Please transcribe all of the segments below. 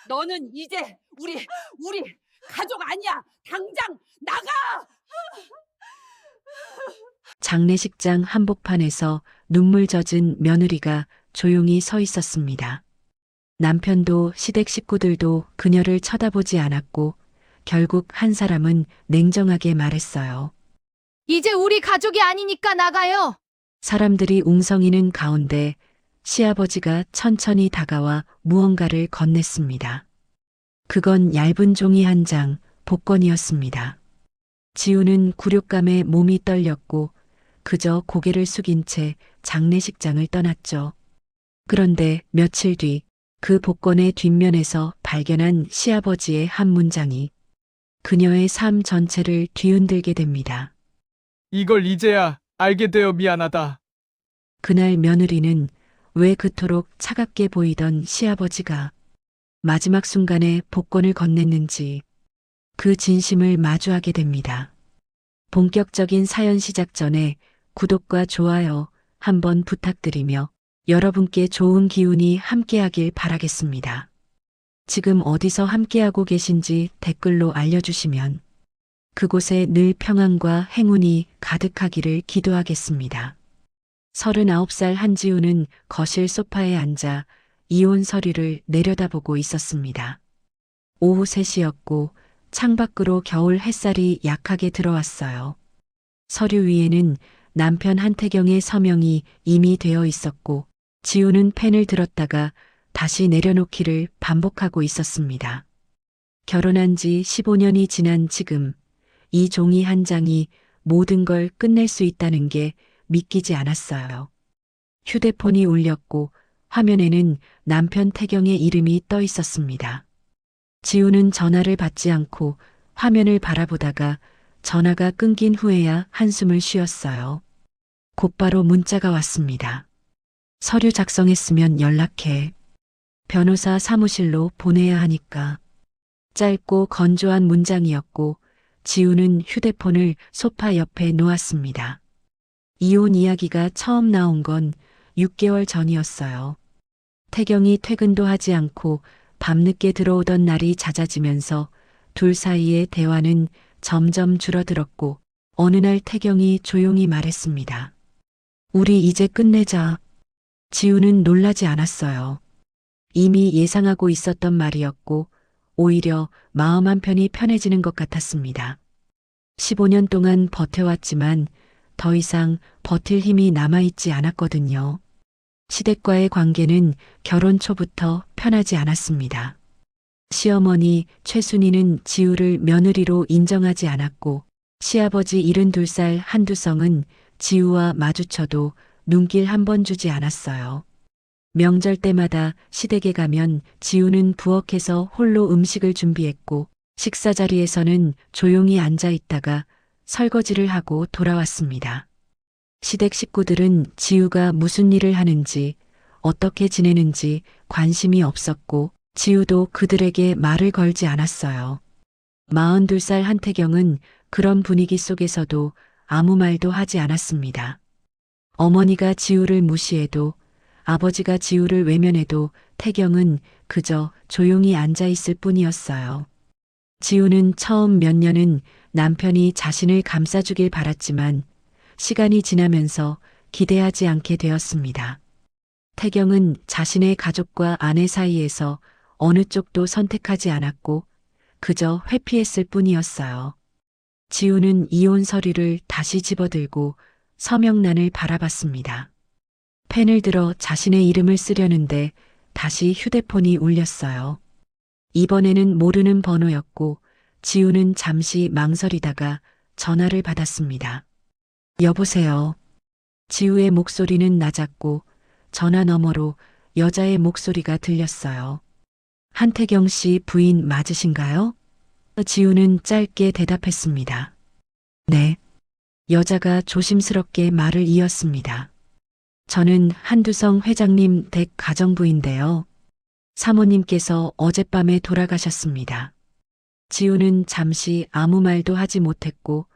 너는 이제 우리 가족 아니야. 당장 나가! 장례식장 한복판에서 눈물 젖은 며느리가 조용히 서 있었습니다. 남편도 시댁 식구들도 그녀를 쳐다보지 않았고 결국 한 사람은 냉정하게 말했어요. 이제 우리 가족이 아니니까 나가요. 사람들이 웅성이는 가운데 시아버지가 천천히 다가와 무언가를 건넸습니다. 그건 얇은 종이 한 장, 복권이었습니다. 지우는 굴욕감에 몸이 떨렸고 그저 고개를 숙인 채 장례식장을 떠났죠. 그런데 며칠 뒤 그 복권의 뒷면에서 발견한 시아버지의 한 문장이 그녀의 삶 전체를 뒤흔들게 됩니다. 이걸 이제야 알게 되어 미안하다. 그날 며느리는 왜 그토록 차갑게 보이던 시아버지가 마지막 순간에 복권을 건넸는지 그 진심을 마주하게 됩니다. 본격적인 사연 시작 전에 구독과 좋아요 한번 부탁드리며 여러분께 좋은 기운이 함께하길 바라겠습니다. 지금 어디서 함께하고 계신지 댓글로 알려주시면 그곳에 늘 평안과 행운이 가득하기를 기도하겠습니다. 39살 한지우는 거실 소파에 앉아 이혼 서류를 내려다보고 있었습니다. 오후 3시였고 창밖으로 겨울 햇살이 약하게 들어왔어요. 서류 위에는 남편 한태경의 서명이 이미 되어 있었고 지우는 펜을 들었다가 다시 내려놓기를 반복하고 있었습니다. 결혼한 지 15년이 지난 지금 이 종이 한 장이 모든 걸 끝낼 수 있다는 게 믿기지 않았어요. 휴대폰이 울렸고 화면에는 남편 태경의 이름이 떠 있었습니다. 지우는 전화를 받지 않고 화면을 바라보다가 전화가 끊긴 후에야 한숨을 쉬었어요. 곧바로 문자가 왔습니다. 서류 작성했으면 연락해. 변호사 사무실로 보내야 하니까. 짧고 건조한 문장이었고 지우는 휴대폰을 소파 옆에 놓았습니다. 이혼 이야기가 처음 나온 건 6개월 전이었어요. 태경이 퇴근도 하지 않고 밤늦게 들어오던 날이 잦아지면서 둘 사이의 대화는 점점 줄어들었고 어느 날 태경이 조용히 말했습니다. 우리 이제 끝내자. 지우는 놀라지 않았어요. 이미 예상하고 있었던 말이었고 오히려 마음 한편이 편해지는 것 같았습니다. 15년 동안 버텨왔지만 더 이상 버틸 힘이 남아있지 않았거든요. 시댁과의 관계는 결혼 초부터 편하지 않았습니다. 시어머니 최순희는 지우를 며느리로 인정하지 않았고 시아버지 72살 한두성은 지우와 마주쳐도 눈길 한 번 주지 않았어요. 명절 때마다 시댁에 가면 지우는 부엌에서 홀로 음식을 준비했고 식사 자리에서는 조용히 앉아 있다가 설거지를 하고 돌아왔습니다. 시댁 식구들은 지우가 무슨 일을 하는지 어떻게 지내는지 관심이 없었고 지우도 그들에게 말을 걸지 않았어요. 42살 한태경은 그런 분위기 속에서도 아무 말도 하지 않았습니다. 어머니가 지우를 무시해도 아버지가 지우를 외면해도 태경은 그저 조용히 앉아 있을 뿐이었어요. 지우는 처음 몇 년은 남편이 자신을 감싸주길 바랐지만 시간이 지나면서 기대하지 않게 되었습니다. 태경은 자신의 가족과 아내 사이에서 어느 쪽도 선택하지 않았고 그저 회피했을 뿐이었어요. 지우는 이혼 서류를 다시 집어들고 서명란을 바라봤습니다. 펜을 들어 자신의 이름을 쓰려는데 다시 휴대폰이 울렸어요. 이번에는 모르는 번호였고 지우는 잠시 망설이다가 전화를 받았습니다. 여보세요. 지우의 목소리는 낮았고 전화 너머로 여자의 목소리가 들렸어요. 한태경 씨 부인 맞으신가요? 지우는 짧게 대답했습니다. 네. 여자가 조심스럽게 말을 이었습니다. 저는 한두성 회장님 댁 가정부인데요. 사모님께서 어젯밤에 돌아가셨습니다. 지우는 잠시 아무 말도 하지 못했고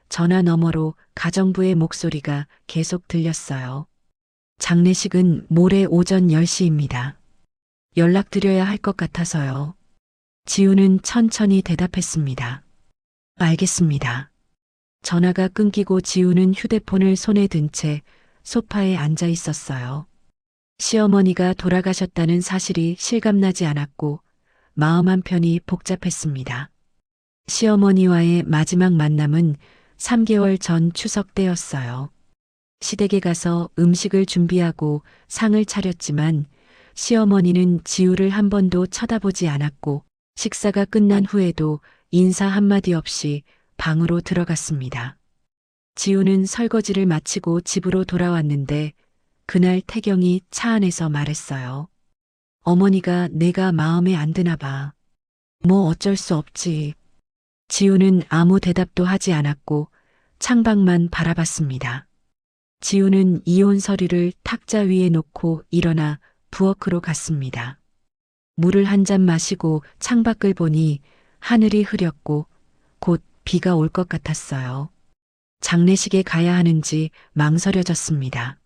전화 너머로 가정부의 목소리가 계속 들렸어요. 장례식은 모레 오전 10시입니다. 연락드려야 할 것 같아서요. 지우는 천천히 대답했습니다. 알겠습니다. 전화가 끊기고 지우는 휴대폰을 손에 든 채 소파에 앉아 있었어요. 시어머니가 돌아가셨다는 사실이 실감나지 않았고 마음 한편이 복잡했습니다. 시어머니와의 마지막 만남은 3개월 전 추석 때였어요. 시댁에 가서 음식을 준비하고 상을 차렸지만 시어머니는 지우를 한 번도 쳐다보지 않았고 식사가 끝난 후에도 인사 한마디 없이 방으로 들어갔습니다. 지우는 설거지를 마치고 집으로 돌아왔는데 그날 태경이 차 안에서 말했어요. 어머니가 내가 마음에 안 드나 봐. 뭐 어쩔 수 없지. 지우는 아무 대답도 하지 않았고 창밖만 바라봤습니다. 지우는 이혼 서류를 탁자 위에 놓고 일어나 부엌으로 갔습니다. 물을 한 잔 마시고 창밖을 보니 하늘이 흐렸고 곧 비가 올 것 같았어요. 장례식에 가야 하는지 망설여졌습니다.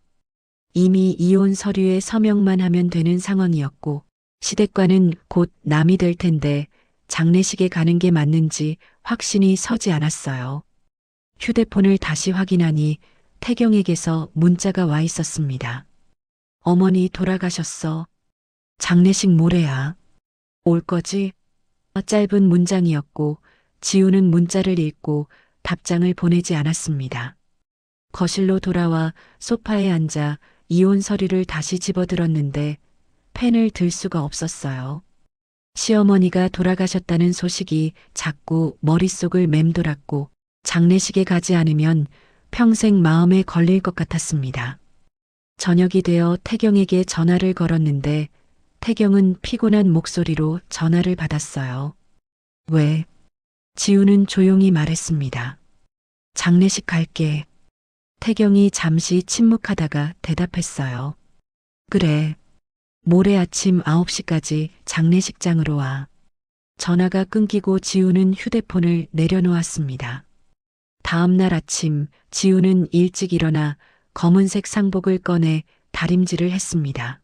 이미 이혼 서류에 서명만 하면 되는 상황이었고 시댁과는 곧 남이 될 텐데 장례식에 가는 게 맞는지 확신이 서지 않았어요. 휴대폰을 다시 확인하니 태경에게서 문자가 와 있었습니다. 어머니 돌아가셨어. 장례식 모레야. 올 거지? 짧은 문장이었고 지우는 문자를 읽고 답장을 보내지 않았습니다. 거실로 돌아와 소파에 앉아 이혼 서류를 다시 집어들었는데 펜을 들 수가 없었어요. 시어머니가 돌아가셨다는 소식이 자꾸 머릿속을 맴돌았고 장례식에 가지 않으면 평생 마음에 걸릴 것 같았습니다. 저녁이 되어 태경에게 전화를 걸었는데 태경은 피곤한 목소리로 전화를 받았어요. 왜? 지우는 조용히 말했습니다. 장례식 갈게. 태경이 잠시 침묵하다가 대답했어요. 그래. 모레 아침 9시까지 장례식장으로 와. 전화가 끊기고 지우는 휴대폰을 내려놓았습니다. 다음 날 아침 지우는 일찍 일어나 검은색 상복을 꺼내 다림질을 했습니다.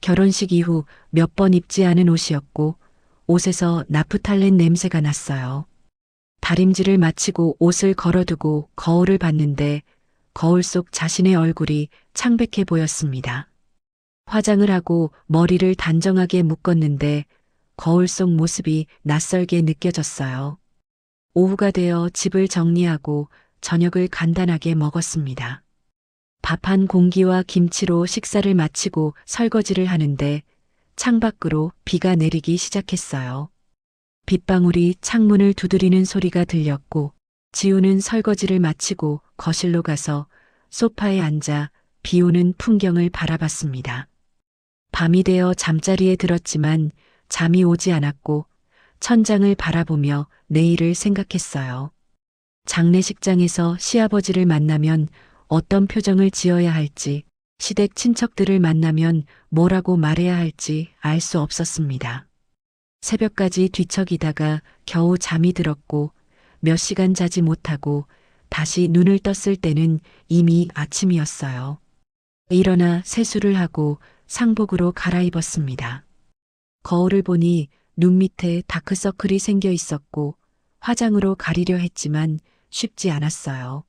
결혼식 이후 몇 번 입지 않은 옷이었고 옷에서 나프탈렌 냄새가 났어요. 다림질을 마치고 옷을 걸어두고 거울을 봤는데 거울 속 자신의 얼굴이 창백해 보였습니다. 화장을 하고 머리를 단정하게 묶었는데 거울 속 모습이 낯설게 느껴졌어요. 오후가 되어 집을 정리하고 저녁을 간단하게 먹었습니다. 밥 한 공기와 김치로 식사를 마치고 설거지를 하는데 창밖으로 비가 내리기 시작했어요. 빗방울이 창문을 두드리는 소리가 들렸고 지우는 설거지를 마치고 거실로 가서 소파에 앉아 비 오는 풍경을 바라봤습니다. 밤이 되어 잠자리에 들었지만 잠이 오지 않았고 천장을 바라보며 내일을 생각했어요. 장례식장에서 시아버지를 만나면 어떤 표정을 지어야 할지, 시댁 친척들을 만나면 뭐라고 말해야 할지 알 수 없었습니다. 새벽까지 뒤척이다가 겨우 잠이 들었고 몇 시간 자지 못하고 다시 눈을 떴을 때는 이미 아침이었어요. 일어나 세수를 하고 상복으로 갈아입었습니다. 거울을 보니 눈 밑에 다크서클이 생겨 있었고 화장으로 가리려 했지만 쉽지 않았어요.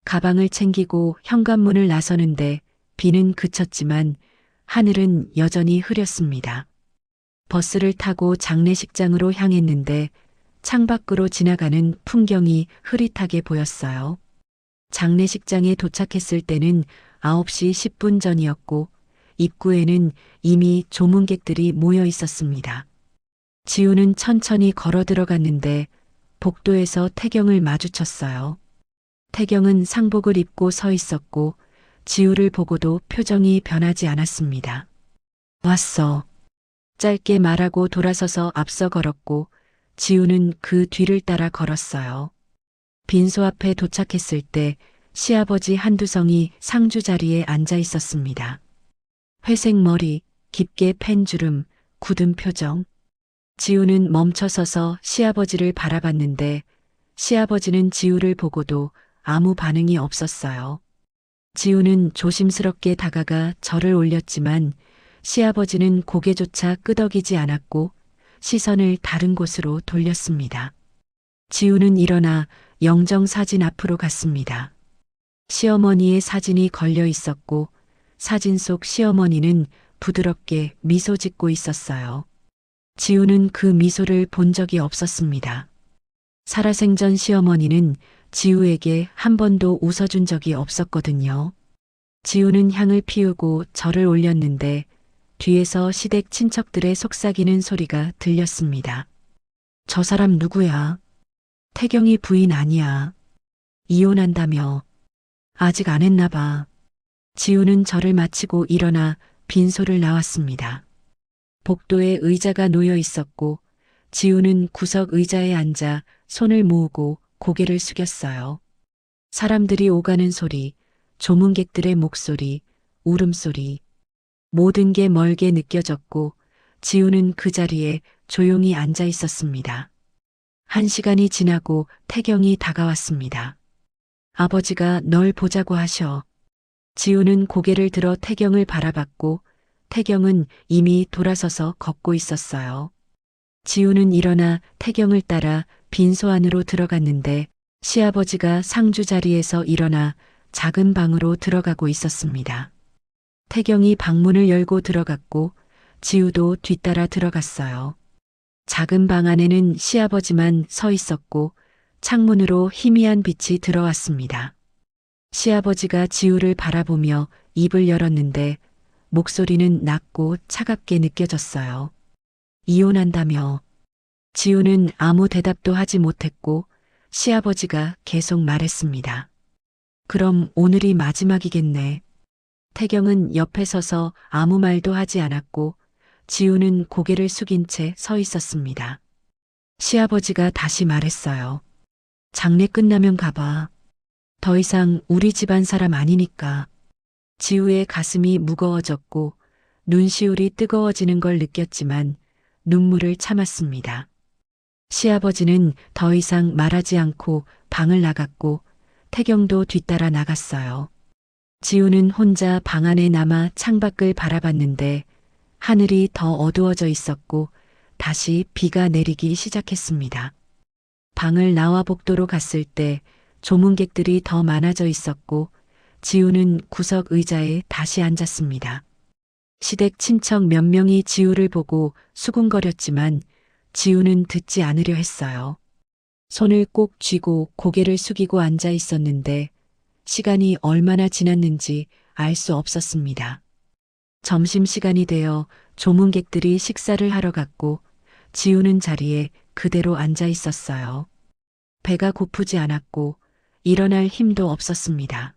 가방을 챙기고 현관문을 나서는데 비는 그쳤지만 하늘은 여전히 흐렸습니다. 버스를 타고 장례식장으로 향했는데 창밖으로 지나가는 풍경이 흐릿하게 보였어요. 장례식장에 도착했을 때는 9시 10분 전이었고 입구에는 이미 조문객들이 모여 있었습니다. 지우는 천천히 걸어 들어갔는데 복도에서 태경을 마주쳤어요. 태경은 상복을 입고 서 있었고 지우를 보고도 표정이 변하지 않았습니다. 왔어. 짧게 말하고 돌아서서 앞서 걸었고 지우는 그 뒤를 따라 걸었어요. 빈소 앞에 도착했을 때 시아버지 한두성이 상주 자리에 앉아 있었습니다. 회색 머리, 깊게 팬 주름, 굳은 표정. 지우는 멈춰서서 시아버지를 바라봤는데 시아버지는 지우를 보고도 아무 반응이 없었어요. 지우는 조심스럽게 다가가 절을 올렸지만 시아버지는 고개조차 끄덕이지 않았고 시선을 다른 곳으로 돌렸습니다. 지우는 일어나 영정사진 앞으로 갔습니다. 시어머니의 사진이 걸려 있었고 사진 속 시어머니는 부드럽게 미소 짓고 있었어요. 지우는 그 미소를 본 적이 없었습니다. 살아생전 시어머니는 지우에게 한 번도 웃어준 적이 없었거든요. 지우는 향을 피우고 절을 올렸는데 뒤에서 시댁 친척들의 속삭이는 소리가 들렸습니다. 저 사람 누구야? 태경이 부인 아니야. 이혼한다며. 아직 안 했나 봐. 지우는 절을 마치고 일어나 빈소를 나왔습니다. 복도에 의자가 놓여 있었고 지우는 구석 의자에 앉아 손을 모으고 고개를 숙였어요. 사람들이 오가는 소리, 조문객들의 목소리, 울음소리, 모든 게 멀게 느껴졌고 지우는 그 자리에 조용히 앉아 있었습니다. 1시간이 지나고 태경이 다가왔습니다. 아버지가 널 보자고 하셔. 지우는 고개를 들어 태경을 바라봤고 태경은 이미 돌아서서 걷고 있었어요. 지우는 일어나 태경을 따라 빈소 안으로 들어갔는데 시아버지가 상주 자리에서 일어나 작은 방으로 들어가고 있었습니다. 태경이 방문을 열고 들어갔고 지우도 뒤따라 들어갔어요. 작은 방 안에는 시아버지만 서 있었고 창문으로 희미한 빛이 들어왔습니다. 시아버지가 지우를 바라보며 입을 열었는데 목소리는 낮고 차갑게 느껴졌어요. 이혼한다며. 지우는 아무 대답도 하지 못했고 시아버지가 계속 말했습니다. 그럼 오늘이 마지막이겠네. 태경은 옆에 서서 아무 말도 하지 않았고 지우는 고개를 숙인 채 서 있었습니다. 시아버지가 다시 말했어요. 장례 끝나면 가봐. 더 이상 우리 집안 사람 아니니까. 지우의 가슴이 무거워졌고 눈시울이 뜨거워지는 걸 느꼈지만 눈물을 참았습니다. 시아버지는 더 이상 말하지 않고 방을 나갔고 태경도 뒤따라 나갔어요. 지우는 혼자 방 안에 남아 창밖을 바라봤는데 하늘이 더 어두워져 있었고 다시 비가 내리기 시작했습니다. 방을 나와 복도로 갔을 때 조문객들이 더 많아져 있었고 지우는 구석 의자에 다시 앉았습니다. 시댁 친척 몇 명이 지우를 보고 수군거렸지만 지우는 듣지 않으려 했어요. 손을 꼭 쥐고 고개를 숙이고 앉아 있었는데 시간이 얼마나 지났는지 알 수 없었습니다. 점심시간이 되어 조문객들이 식사를 하러 갔고 지우는 자리에 그대로 앉아 있었어요. 배가 고프지 않았고 일어날 힘도 없었습니다.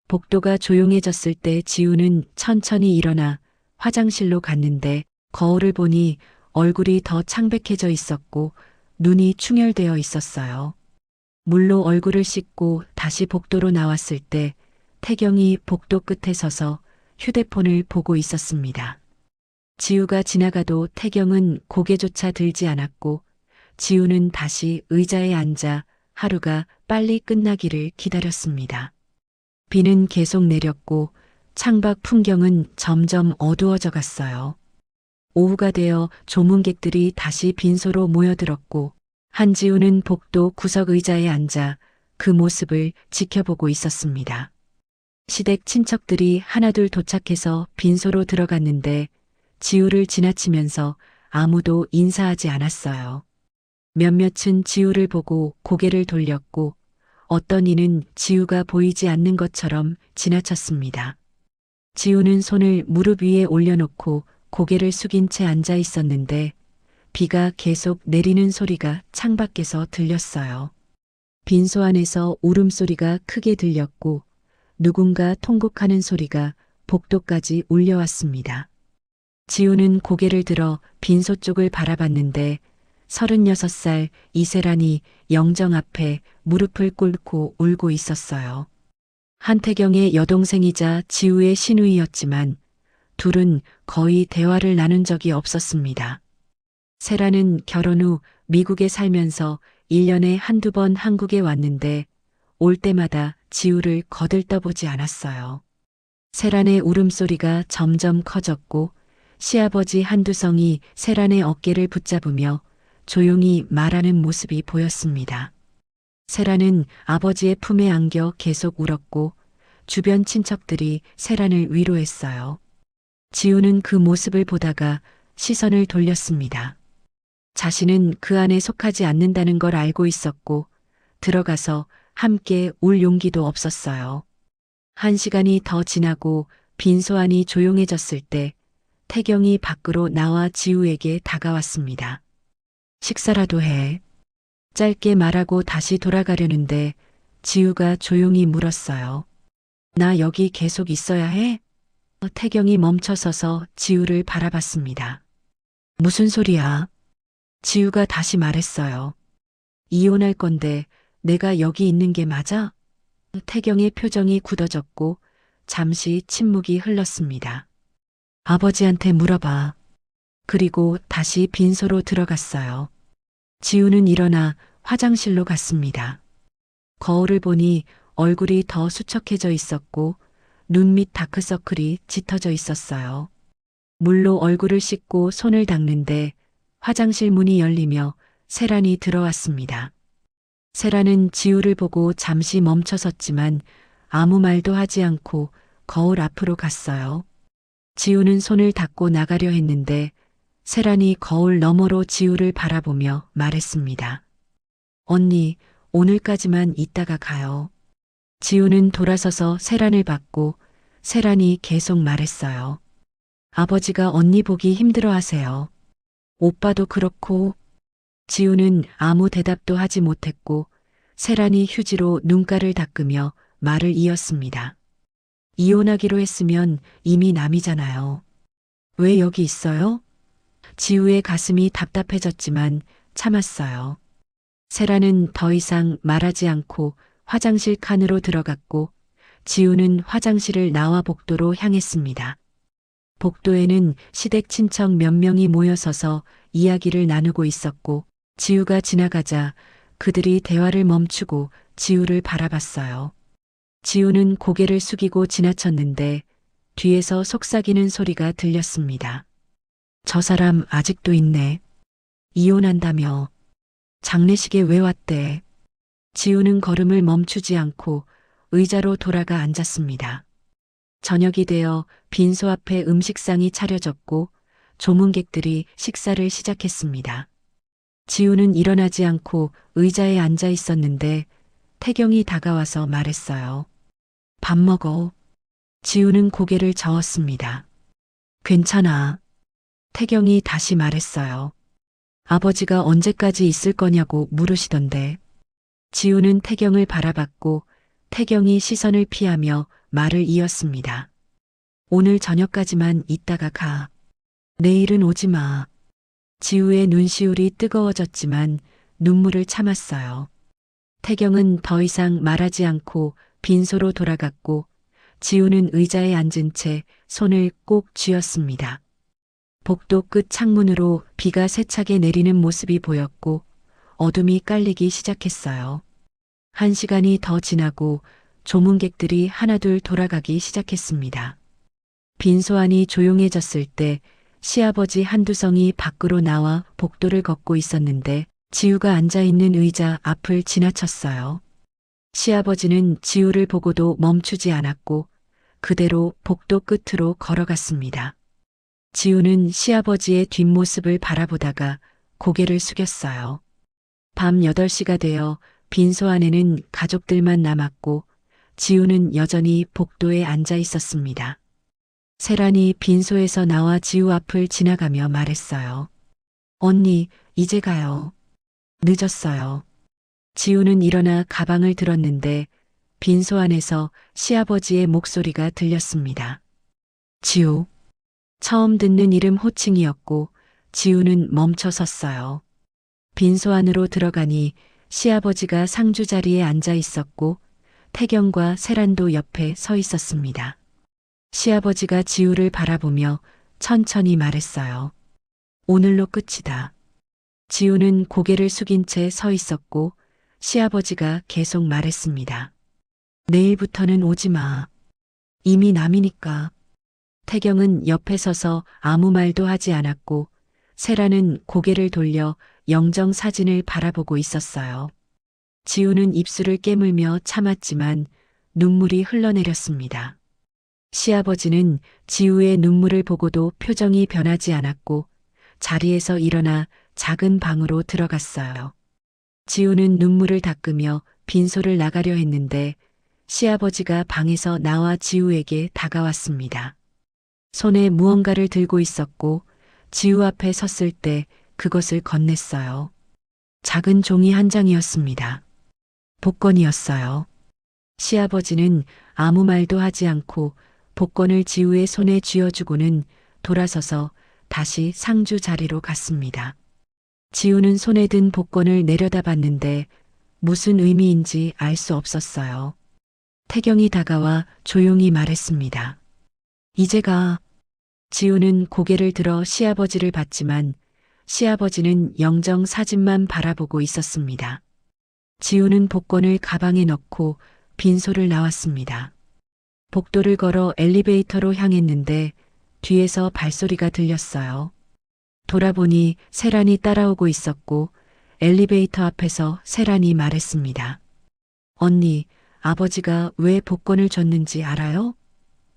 복도가 조용해졌을 때 지우는 천천히 일어나 화장실로 갔는데 거울을 보니 얼굴이 더 창백해져 있었고 눈이 충혈되어 있었어요. 물로 얼굴을 씻고 다시 복도로 나왔을 때 태경이 복도 끝에 서서 휴대폰을 보고 있었습니다. 지우가 지나가도 태경은 고개조차 들지 않았고 지우는 다시 의자에 앉아 하루가 빨리 끝나기를 기다렸습니다. 비는 계속 내렸고 창밖 풍경은 점점 어두워져 갔어요. 오후가 되어 조문객들이 다시 빈소로 모여들었고 한지우는 복도 구석 의자에 앉아 그 모습을 지켜보고 있었습니다. 시댁 친척들이 하나둘 도착해서 빈소로 들어갔는데 지우를 지나치면서 아무도 인사하지 않았어요. 몇몇은 지우를 보고 고개를 돌렸고 어떤 이는 지우가 보이지 않는 것처럼 지나쳤습니다. 지우는 손을 무릎 위에 올려놓고 고개를 숙인 채 앉아 있었는데 비가 계속 내리는 소리가 창밖에서 들렸어요. 빈소 안에서 울음소리가 크게 들렸고 누군가 통곡하는 소리가 복도까지 울려왔습니다. 지우는 고개를 들어 빈소 쪽을 바라봤는데 36살 이세란이 영정 앞에 무릎을 꿇고 울고 있었어요. 한태경의 여동생이자 지우의 시누이였지만 둘은 거의 대화를 나눈 적이 없었습니다. 세란은 결혼 후 미국에 살면서 1년에 한두 번 한국에 왔는데 올 때마다 지우를 거들떠보지 않았어요. 세란의 울음소리가 점점 커졌고 시아버지 한두성이 세란의 어깨를 붙잡으며 조용히 말하는 모습이 보였습니다. 세란은 아버지의 품에 안겨 계속 울었고 주변 친척들이 세란을 위로했어요. 지우는 그 모습을 보다가 시선을 돌렸습니다. 자신은 그 안에 속하지 않는다는 걸 알고 있었고 들어가서 함께 울 용기도 없었어요. 1시간이 더 지나고 빈소안이 조용해졌을 때 태경이 밖으로 나와 지우에게 다가왔습니다. 식사라도 해. 짧게 말하고 다시 돌아가려는데 지우가 조용히 물었어요. 나 여기 계속 있어야 해? 태경이 멈춰서서 지우를 바라봤습니다. 무슨 소리야? 지우가 다시 말했어요. 이혼할 건데 내가 여기 있는 게 맞아? 태경의 표정이 굳어졌고 잠시 침묵이 흘렀습니다. 아버지한테 물어봐. 그리고 다시 빈소로 들어갔어요. 지우는 일어나 화장실로 갔습니다. 거울을 보니 얼굴이 더 수척해져 있었고 눈 밑 다크서클이 짙어져 있었어요. 물로 얼굴을 씻고 손을 닦는데 화장실 문이 열리며 세란이 들어왔습니다. 세란은 지우를 보고 잠시 멈춰섰지만 아무 말도 하지 않고 거울 앞으로 갔어요. 지우는 손을 닦고 나가려 했는데 세란이 거울 너머로 지우를 바라보며 말했습니다. 언니, 오늘까지만 있다가 가요. 지우는 돌아서서 세란을 봤고 세란이 계속 말했어요. 아버지가 언니 보기 힘들어 하세요. 오빠도 그렇고. 지우는 아무 대답도 하지 못했고 세란이 휴지로 눈가를 닦으며 말을 이었습니다. 이혼하기로 했으면 이미 남이잖아요. 왜 여기 있어요? 지우의 가슴이 답답해졌지만 참았어요. 세란은 더 이상 말하지 않고 화장실 칸으로 들어갔고 지우는 화장실을 나와 복도로 향했습니다. 복도에는 시댁 친척 몇 명이 모여서서 이야기를 나누고 있었고 지우가 지나가자 그들이 대화를 멈추고 지우를 바라봤어요. 지우는 고개를 숙이고 지나쳤는데 뒤에서 속삭이는 소리가 들렸습니다. 저 사람 아직도 있네. 이혼한다며. 장례식에 왜 왔대? 지우는 걸음을 멈추지 않고 의자로 돌아가 앉았습니다. 저녁이 되어 빈소 앞에 음식상이 차려졌고 조문객들이 식사를 시작했습니다. 지우는 일어나지 않고 의자에 앉아 있었는데 태경이 다가와서 말했어요. 밥 먹어. 지우는 고개를 저었습니다. 괜찮아. 태경이 다시 말했어요. 아버지가 언제까지 있을 거냐고 물으시던데. 지우는 태경을 바라봤고 태경이 시선을 피하며 말을 이었습니다. 오늘 저녁까지만 있다가 가. 내일은 오지 마. 지우의 눈시울이 뜨거워졌지만 눈물을 참았어요. 태경은 더 이상 말하지 않고 빈소로 돌아갔고 지우는 의자에 앉은 채 손을 꼭 쥐었습니다. 복도 끝 창문으로 비가 세차게 내리는 모습이 보였고 어둠이 깔리기 시작했어요. 1시간이 더 지나고 조문객들이 하나둘 돌아가기 시작했습니다. 빈소 안이 조용해졌을 때 시아버지 한두성이 밖으로 나와 복도를 걷고 있었는데 지우가 앉아있는 의자 앞을 지나쳤어요. 시아버지는 지우를 보고도 멈추지 않았고 그대로 복도 끝으로 걸어갔습니다. 지우는 시아버지의 뒷모습을 바라보다가 고개를 숙였어요. 밤 8시가 되어 빈소 안에는 가족들만 남았고 지우는 여전히 복도에 앉아 있었습니다. 세란이 빈소에서 나와 지우 앞을 지나가며 말했어요. 언니, 이제 가요. 늦었어요. 지우는 일어나 가방을 들었는데 빈소 안에서 시아버지의 목소리가 들렸습니다. 지우. 처음 듣는 이름 호칭이었고 지우는 멈춰 섰어요. 빈소 안으로 들어가니 시아버지가 상주 자리에 앉아 있었고 태경과 세란도 옆에 서 있었습니다. 시아버지가 지우를 바라보며 천천히 말했어요. 오늘로 끝이다. 지우는 고개를 숙인 채 서 있었고 시아버지가 계속 말했습니다. 내일부터는 오지 마. 이미 남이니까. 태경은 옆에 서서 아무 말도 하지 않았고 세라는 고개를 돌려 영정 사진을 바라보고 있었어요. 지우는 입술을 깨물며 참았지만 눈물이 흘러내렸습니다. 시아버지는 지우의 눈물을 보고도 표정이 변하지 않았고 자리에서 일어나 작은 방으로 들어갔어요. 지우는 눈물을 닦으며 빈소를 나가려 했는데 시아버지가 방에서 나와 지우에게 다가왔습니다. 손에 무언가를 들고 있었고 지우 앞에 섰을 때 그것을 건넸어요. 작은 종이 한 장이었습니다. 복권이었어요. 시아버지는 아무 말도 하지 않고 복권을 지우의 손에 쥐어주고는 돌아서서 다시 상주 자리로 갔습니다. 지우는 손에 든 복권을 내려다봤는데 무슨 의미인지 알 수 없었어요. 태경이 다가와 조용히 말했습니다. 이제 가. 지우는 고개를 들어 시아버지를 봤지만 시아버지는 영정 사진만 바라보고 있었습니다. 지우는 복권을 가방에 넣고 빈소를 나왔습니다. 복도를 걸어 엘리베이터로 향했는데 뒤에서 발소리가 들렸어요. 돌아보니 세란이 따라오고 있었고 엘리베이터 앞에서 세란이 말했습니다. 언니, 아버지가 왜 복권을 줬는지 알아요?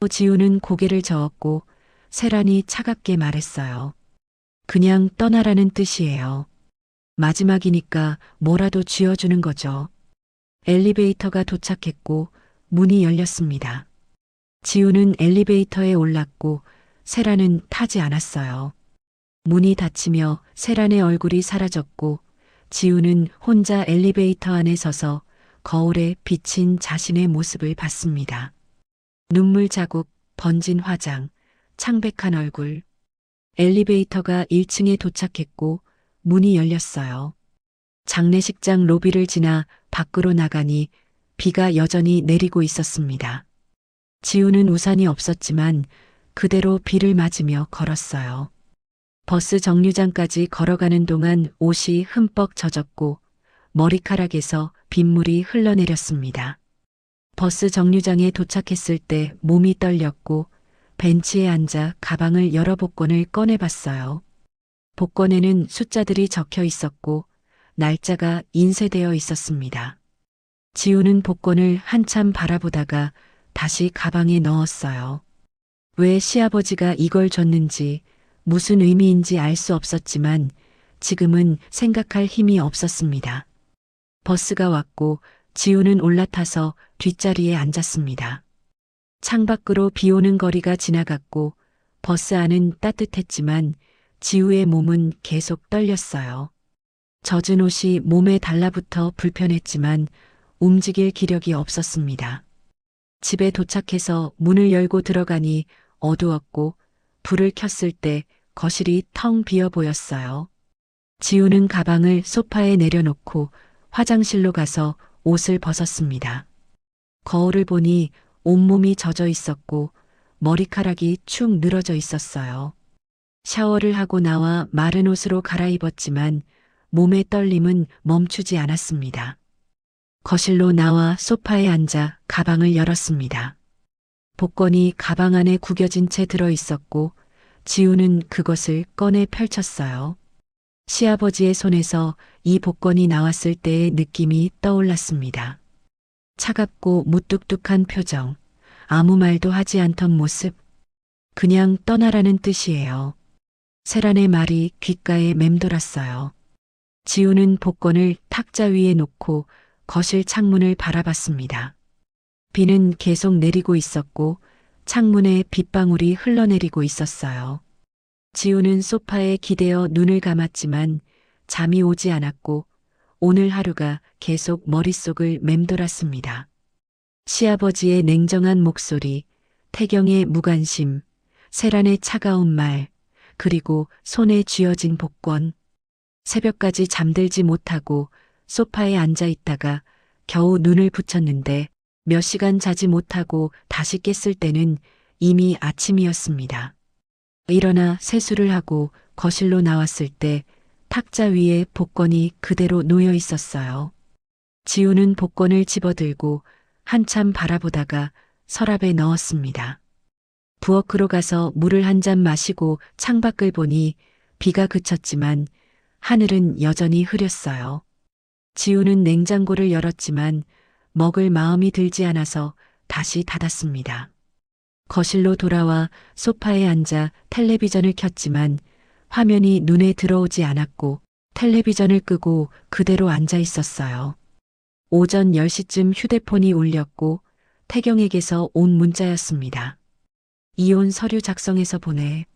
지우는 고개를 저었고 세란이 차갑게 말했어요. 그냥 떠나라는 뜻이에요. 마지막이니까 뭐라도 쥐어주는 거죠. 엘리베이터가 도착했고 문이 열렸습니다. 지우는 엘리베이터에 올랐고 세란은 타지 않았어요. 문이 닫히며 세란의 얼굴이 사라졌고 지우는 혼자 엘리베이터 안에 서서 거울에 비친 자신의 모습을 봤습니다. 눈물 자국, 번진 화장, 창백한 얼굴. 엘리베이터가 1층에 도착했고 문이 열렸어요. 장례식장 로비를 지나 밖으로 나가니 비가 여전히 내리고 있었습니다. 지우는 우산이 없었지만 그대로 비를 맞으며 걸었어요. 버스 정류장까지 걸어가는 동안 옷이 흠뻑 젖었고 머리카락에서 빗물이 흘러내렸습니다. 버스 정류장에 도착했을 때 몸이 떨렸고 벤치에 앉아 가방을 열어 복권을 꺼내봤어요. 복권에는 숫자들이 적혀 있었고 날짜가 인쇄되어 있었습니다. 지우는 복권을 한참 바라보다가 다시 가방에 넣었어요. 왜 시아버지가 이걸 줬는지 무슨 의미인지 알 수 없었지만 지금은 생각할 힘이 없었습니다. 버스가 왔고 지우는 올라타서 뒷자리에 앉았습니다. 창밖으로 비 오는 거리가 지나갔고 버스 안은 따뜻했지만 지우의 몸은 계속 떨렸어요. 젖은 옷이 몸에 달라붙어 불편했지만 움직일 기력이 없었습니다. 집에 도착해서 문을 열고 들어가니 어두웠고 불을 켰을 때 거실이 텅 비어 보였어요. 지우는 가방을 소파에 내려놓고 화장실로 가서 옷을 벗었습니다. 거울을 보니 온몸이 젖어 있었고 머리카락이 축 늘어져 있었어요. 샤워를 하고 나와 마른 옷으로 갈아입었지만 몸의 떨림은 멈추지 않았습니다. 거실로 나와 소파에 앉아 가방을 열었습니다. 복권이 가방 안에 구겨진 채 들어 있었고 지우는 그것을 꺼내 펼쳤어요. 시아버지의 손에서 이 복권이 나왔을 때의 느낌이 떠올랐습니다. 차갑고 무뚝뚝한 표정, 아무 말도 하지 않던 모습, 그냥 떠나라는 뜻이에요. 세란의 말이 귓가에 맴돌았어요. 지우는 복권을 탁자 위에 놓고 거실 창문을 바라봤습니다. 비는 계속 내리고 있었고 창문에 빗방울이 흘러내리고 있었어요. 지우는 소파에 기대어 눈을 감았지만 잠이 오지 않았고 오늘 하루가 계속 머릿속을 맴돌았습니다. 시아버지의 냉정한 목소리, 태경의 무관심, 세란의 차가운 말, 그리고 손에 쥐어진 복권. 새벽까지 잠들지 못하고 소파에 앉아 있다가 겨우 눈을 붙였는데 몇 시간 자지 못하고 다시 깼을 때는 이미 아침이었습니다. 일어나 세수를 하고 거실로 나왔을 때 탁자 위에 복권이 그대로 놓여 있었어요. 지우는 복권을 집어들고 한참 바라보다가 서랍에 넣었습니다. 부엌으로 가서 물을 한 잔 마시고 창밖을 보니 비가 그쳤지만 하늘은 여전히 흐렸어요. 지우는 냉장고를 열었지만 먹을 마음이 들지 않아서 다시 닫았습니다. 거실로 돌아와 소파에 앉아 텔레비전을 켰지만 화면이 눈에 들어오지 않았고 텔레비전을 끄고 그대로 앉아 있었어요. 오전 10시쯤 휴대폰이 울렸고 태경에게서 온 문자였습니다. 이혼 서류 작성해서 보내.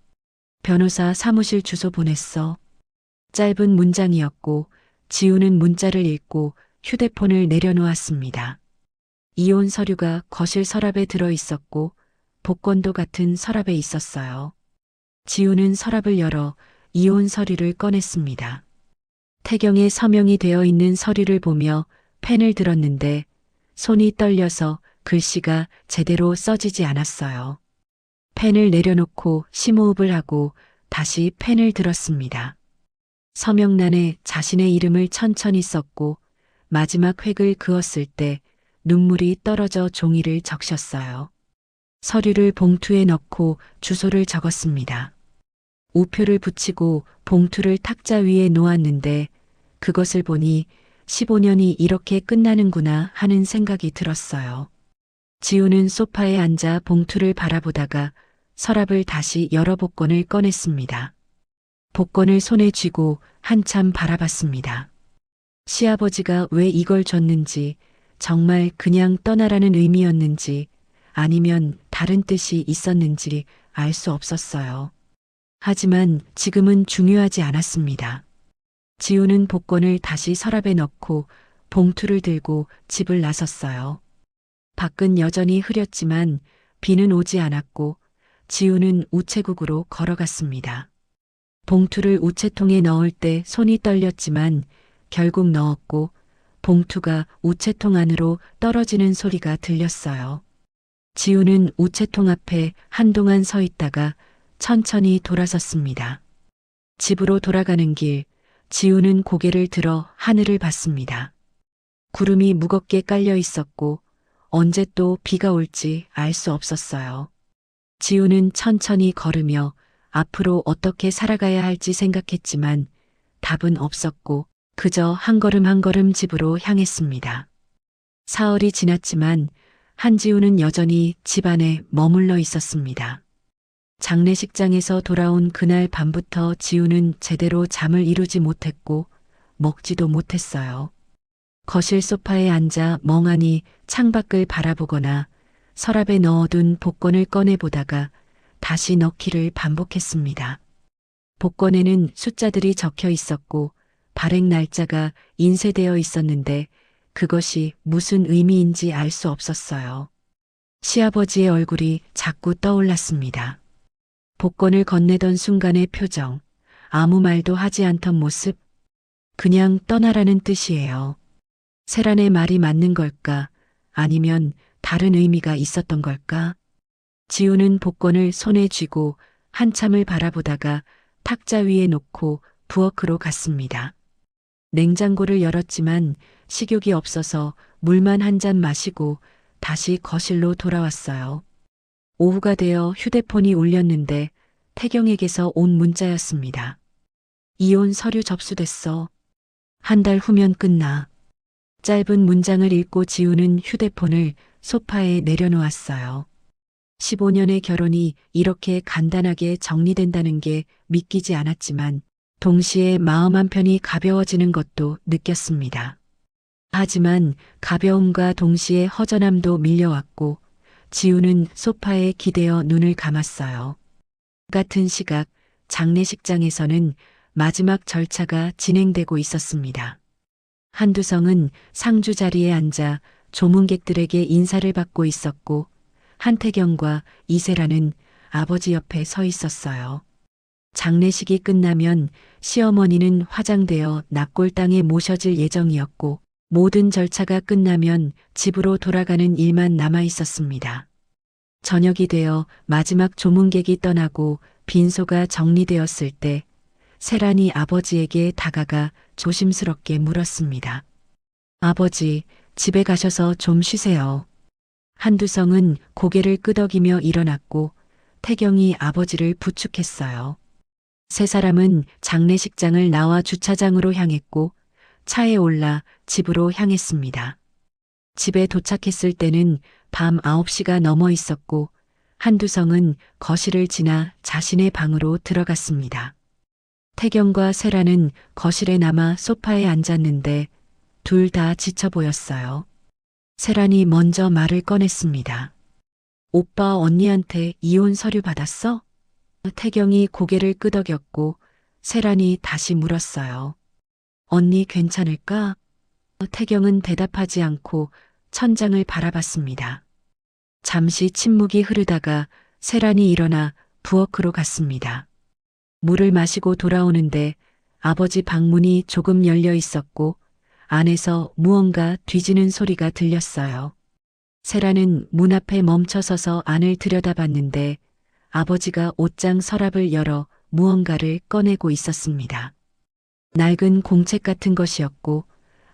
변호사 사무실 주소 보냈어. 짧은 문장이었고 지우는 문자를 읽고 휴대폰을 내려놓았습니다. 이혼 서류가 거실 서랍에 들어 있었고 복권도 같은 서랍에 있었어요. 지우는 서랍을 열어 이혼 서류를 꺼냈습니다. 태경의 서명이 되어 있는 서류를 보며 펜을 들었는데 손이 떨려서 글씨가 제대로 써지지 않았어요. 펜을 내려놓고 심호흡을 하고 다시 펜을 들었습니다. 서명란에 자신의 이름을 천천히 썼고 마지막 획을 그었을 때 눈물이 떨어져 종이를 적셨어요. 서류를 봉투에 넣고 주소를 적었습니다. 우표를 붙이고 봉투를 탁자 위에 놓았는데 그것을 보니 15년이 이렇게 끝나는구나 하는 생각이 들었어요. 지우는 소파에 앉아 봉투를 바라보다가 서랍을 다시 열어 복권을 꺼냈습니다. 복권을 손에 쥐고 한참 바라봤습니다. 시아버지가 왜 이걸 줬는지, 정말 그냥 떠나라는 의미였는지 아니면 다른 뜻이 있었는지 알 수 없었어요. 하지만 지금은 중요하지 않았습니다. 지우는 복권을 다시 서랍에 넣고 봉투를 들고 집을 나섰어요. 밖은 여전히 흐렸지만 비는 오지 않았고 지우는 우체국으로 걸어갔습니다. 봉투를 우체통에 넣을 때 손이 떨렸지만 결국 넣었고 봉투가 우체통 안으로 떨어지는 소리가 들렸어요. 지우는 우체통 앞에 한동안 서 있다가 천천히 돌아섰습니다. 집으로 돌아가는 길, 지우는 고개를 들어 하늘을 봤습니다. 구름이 무겁게 깔려 있었고 언제 또 비가 올지 알 수 없었어요. 지우는 천천히 걸으며 앞으로 어떻게 살아가야 할지 생각했지만 답은 없었고 그저 한 걸음 한 걸음 집으로 향했습니다. 사흘이 지났지만 한지우는 여전히 집 안에 머물러 있었습니다. 장례식장에서 돌아온 그날 밤부터 지우는 제대로 잠을 이루지 못했고 먹지도 못했어요. 거실 소파에 앉아 멍하니 창밖을 바라보거나 서랍에 넣어둔 복권을 꺼내보다가 다시 넣기를 반복했습니다. 복권에는 숫자들이 적혀 있었고 발행 날짜가 인쇄되어 있었는데 그것이 무슨 의미인지 알 수 없었어요. 시아버지의 얼굴이 자꾸 떠올랐습니다. 복권을 건네던 순간의 표정, 아무 말도 하지 않던 모습, 그냥 떠나라는 뜻이에요. 세란의 말이 맞는 걸까? 아니면 다른 의미가 있었던 걸까? 지우는 복권을 손에 쥐고 한참을 바라보다가 탁자 위에 놓고 부엌으로 갔습니다. 냉장고를 열었지만 식욕이 없어서 물만 한 잔 마시고 다시 거실로 돌아왔어요. 오후가 되어 휴대폰이 울렸는데 태경에게서 온 문자였습니다. 이혼 서류 접수됐어. 한 달 후면 끝나. 짧은 문장을 읽고 지우는 휴대폰을 소파에 내려놓았어요. 15년의 결혼이 이렇게 간단하게 정리된다는 게 믿기지 않았지만 동시에 마음 한편이 가벼워지는 것도 느꼈습니다. 하지만 가벼움과 동시에 허전함도 밀려왔고 지우는 소파에 기대어 눈을 감았어요. 같은 시각 장례식장에서는 마지막 절차가 진행되고 있었습니다. 한두성은 상주 자리에 앉아 조문객들에게 인사를 받고 있었고 한태경과 이세라는 아버지 옆에 서 있었어요. 장례식이 끝나면 시어머니는 화장되어 납골당에 모셔질 예정이었고 모든 절차가 끝나면 집으로 돌아가는 일만 남아 있었습니다. 저녁이 되어 마지막 조문객이 떠나고 빈소가 정리되었을 때 세란이 아버지에게 다가가 조심스럽게 물었습니다. 아버지, 집에 가셔서 좀 쉬세요. 한두성은 고개를 끄덕이며 일어났고 태경이 아버지를 부축했어요. 세 사람은 장례식장을 나와 주차장으로 향했고 차에 올라 집으로 향했습니다. 집에 도착했을 때는 밤 9시가 넘어 있었고 한두성은 거실을 지나 자신의 방으로 들어갔습니다. 태경과 세라는 거실에 남아 소파에 앉았는데 둘 다 지쳐 보였어요. 세란이 먼저 말을 꺼냈습니다. 오빠 언니한테 이혼 서류 받았어? 태경이 고개를 끄덕였고 세란이 다시 물었어요. 언니 괜찮을까? 태경은 대답하지 않고 천장을 바라봤습니다. 잠시 침묵이 흐르다가 세란이 일어나 부엌으로 갔습니다. 물을 마시고 돌아오는데 아버지 방문이 조금 열려 있었고 안에서 무언가 뒤지는 소리가 들렸어요. 세라는 문 앞에 멈춰서서 안을 들여다봤는데 아버지가 옷장 서랍을 열어 무언가를 꺼내고 있었습니다. 낡은 공책 같은 것이었고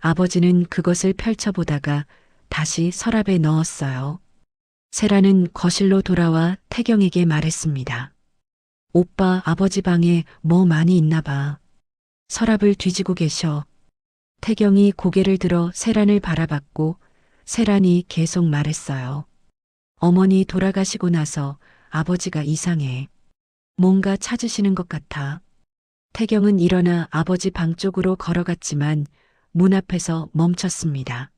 아버지는 그것을 펼쳐보다가 다시 서랍에 넣었어요. 세라는 거실로 돌아와 태경에게 말했습니다. 오빠 아버지 방에 뭐 많이 있나 봐. 서랍을 뒤지고 계셔. 태경이 고개를 들어 세란을 바라봤고 세란이 계속 말했어요. 어머니 돌아가시고 나서 아버지가 이상해. 뭔가 찾으시는 것 같아. 태경은 일어나 아버지 방 쪽으로 걸어갔지만 문 앞에서 멈췄습니다.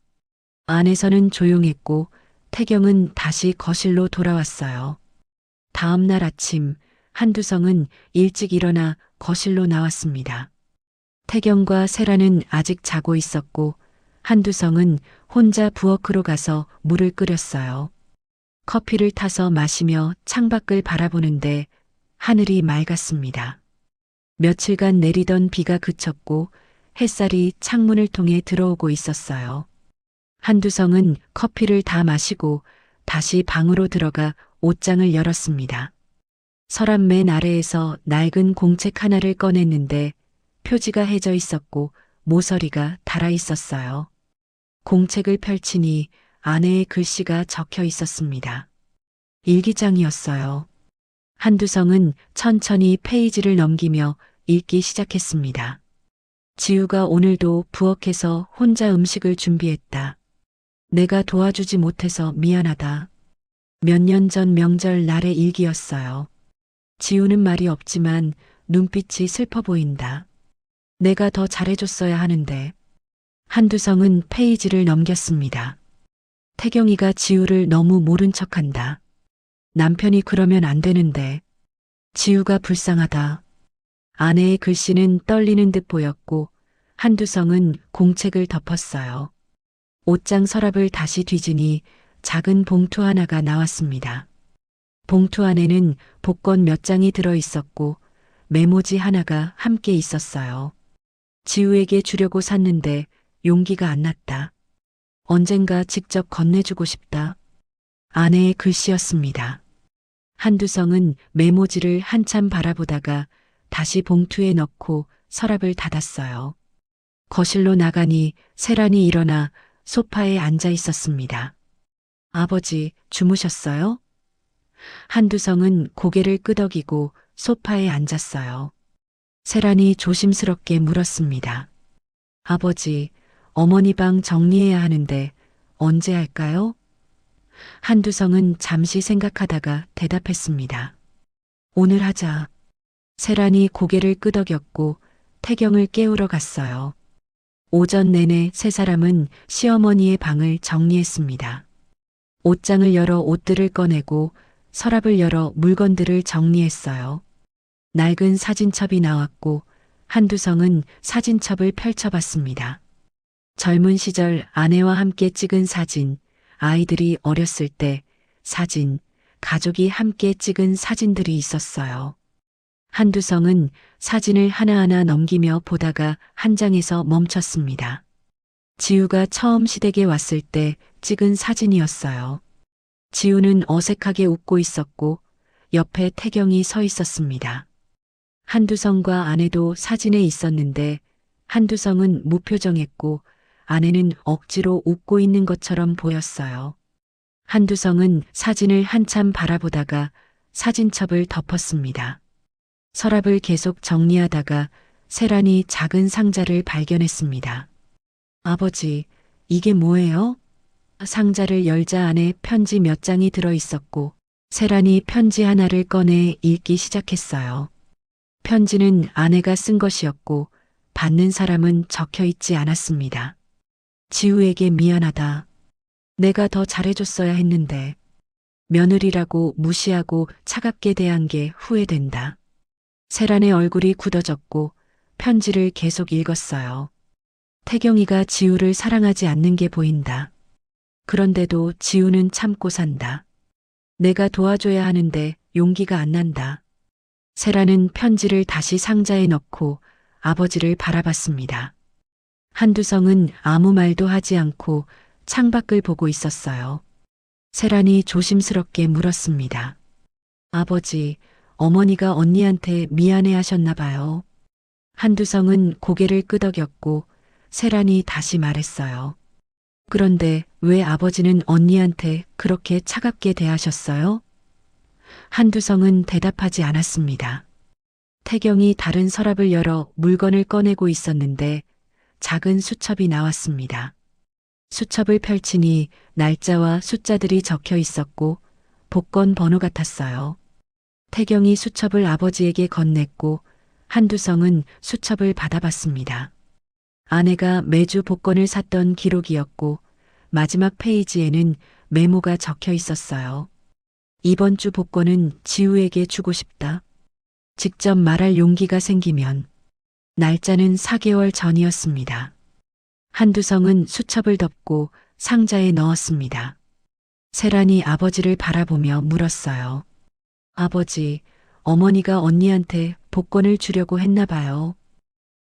안에서는 조용했고 태경은 다시 거실로 돌아왔어요. 다음 날 아침 한두성은 일찍 일어나 거실로 나왔습니다. 태경과 세라는 아직 자고 있었고 한두성은 혼자 부엌으로 가서 물을 끓였어요. 커피를 타서 마시며 창밖을 바라보는데 하늘이 맑았습니다. 며칠간 내리던 비가 그쳤고 햇살이 창문을 통해 들어오고 있었어요. 한두성은 커피를 다 마시고 다시 방으로 들어가 옷장을 열었습니다. 서랍 맨 아래에서 낡은 공책 하나를 꺼냈는데 표지가 해져 있었고 모서리가 달아 있었어요. 공책을 펼치니 안에 글씨가 적혀 있었습니다. 일기장이었어요. 한두성은 천천히 페이지를 넘기며 읽기 시작했습니다. 지우가 오늘도 부엌에서 혼자 음식을 준비했다. 내가 도와주지 못해서 미안하다. 몇 년 전 명절 날의 일기였어요. 지우는 말이 없지만 눈빛이 슬퍼 보인다. 내가 더 잘해줬어야 하는데. 한두성은 페이지를 넘겼습니다. 태경이가 지우를 너무 모른 척한다. 남편이 그러면 안 되는데. 지우가 불쌍하다. 아내의 글씨는 떨리는 듯 보였고 한두성은 공책을 덮었어요. 옷장 서랍을 다시 뒤지니 작은 봉투 하나가 나왔습니다. 봉투 안에는 복권 몇 장이 들어 있었고 메모지 하나가 함께 있었어요. 지우에게 주려고 샀는데 용기가 안 났다. 언젠가 직접 건네주고 싶다. 아내의 글씨였습니다. 한두성은 메모지를 한참 바라보다가 다시 봉투에 넣고 서랍을 닫았어요. 거실로 나가니 세란이 일어나 소파에 앉아 있었습니다. 아버지, 주무셨어요? 한두성은 고개를 끄덕이고 소파에 앉았어요. 세란이 조심스럽게 물었습니다. 아버지, 어머니 방 정리해야 하는데 언제 할까요? 한두성은 잠시 생각하다가 대답했습니다. 오늘 하자. 세란이 고개를 끄덕였고 태경을 깨우러 갔어요. 오전 내내 세 사람은 시어머니의 방을 정리했습니다. 옷장을 열어 옷들을 꺼내고 서랍을 열어 물건들을 정리했어요. 낡은 사진첩이 나왔고 한두성은 사진첩을 펼쳐봤습니다. 젊은 시절 아내와 함께 찍은 사진, 아이들이 어렸을 때 사진, 가족이 함께 찍은 사진들이 있었어요. 한두성은 사진을 하나하나 넘기며 보다가 한 장에서 멈췄습니다. 지우가 처음 시댁에 왔을 때 찍은 사진이었어요. 지우는 어색하게 웃고 있었고 옆에 태경이 서 있었습니다. 한두성과 아내도 사진에 있었는데 한두성은 무표정했고 아내는 억지로 웃고 있는 것처럼 보였어요. 한두성은 사진을 한참 바라보다가 사진첩을 덮었습니다. 서랍을 계속 정리하다가 세란이 작은 상자를 발견했습니다. 아버지, 이게 뭐예요? 상자를 열자 안에 편지 몇 장이 들어 있었고 세란이 편지 하나를 꺼내 읽기 시작했어요. 편지는 아내가 쓴 것이었고 받는 사람은 적혀 있지 않았습니다. 지우에게 미안하다. 내가 더 잘해줬어야 했는데 며느리라고 무시하고 차갑게 대한 게 후회된다. 세란의 얼굴이 굳어졌고 편지를 계속 읽었어요. 태경이가 지우를 사랑하지 않는 게 보인다. 그런데도 지우는 참고 산다. 내가 도와줘야 하는데 용기가 안 난다. 세라는 편지를 다시 상자에 넣고 아버지를 바라봤습니다. 한두성은 아무 말도 하지 않고 창밖을 보고 있었어요. 세란이 조심스럽게 물었습니다. 아버지, 어머니가 언니한테 미안해 하셨나 봐요. 한두성은 고개를 끄덕였고 세란이 다시 말했어요. 그런데 왜 아버지는 언니한테 그렇게 차갑게 대하셨어요? 한두성은 대답하지 않았습니다. 태경이 다른 서랍을 열어 물건을 꺼내고 있었는데 작은 수첩이 나왔습니다. 수첩을 펼치니 날짜와 숫자들이 적혀 있었고 복권 번호 같았어요. 태경이 수첩을 아버지에게 건넸고 한두성은 수첩을 받아봤습니다. 아내가 매주 복권을 샀던 기록이었고 마지막 페이지에는 메모가 적혀 있었어요. 이번 주 복권은 지우에게 주고 싶다. 직접 말할 용기가 생기면. 날짜는 4개월 전이었습니다. 한두성은 수첩을 덮고 상자에 넣었습니다. 세란이 아버지를 바라보며 물었어요. 아버지, 어머니가 언니한테 복권을 주려고 했나 봐요.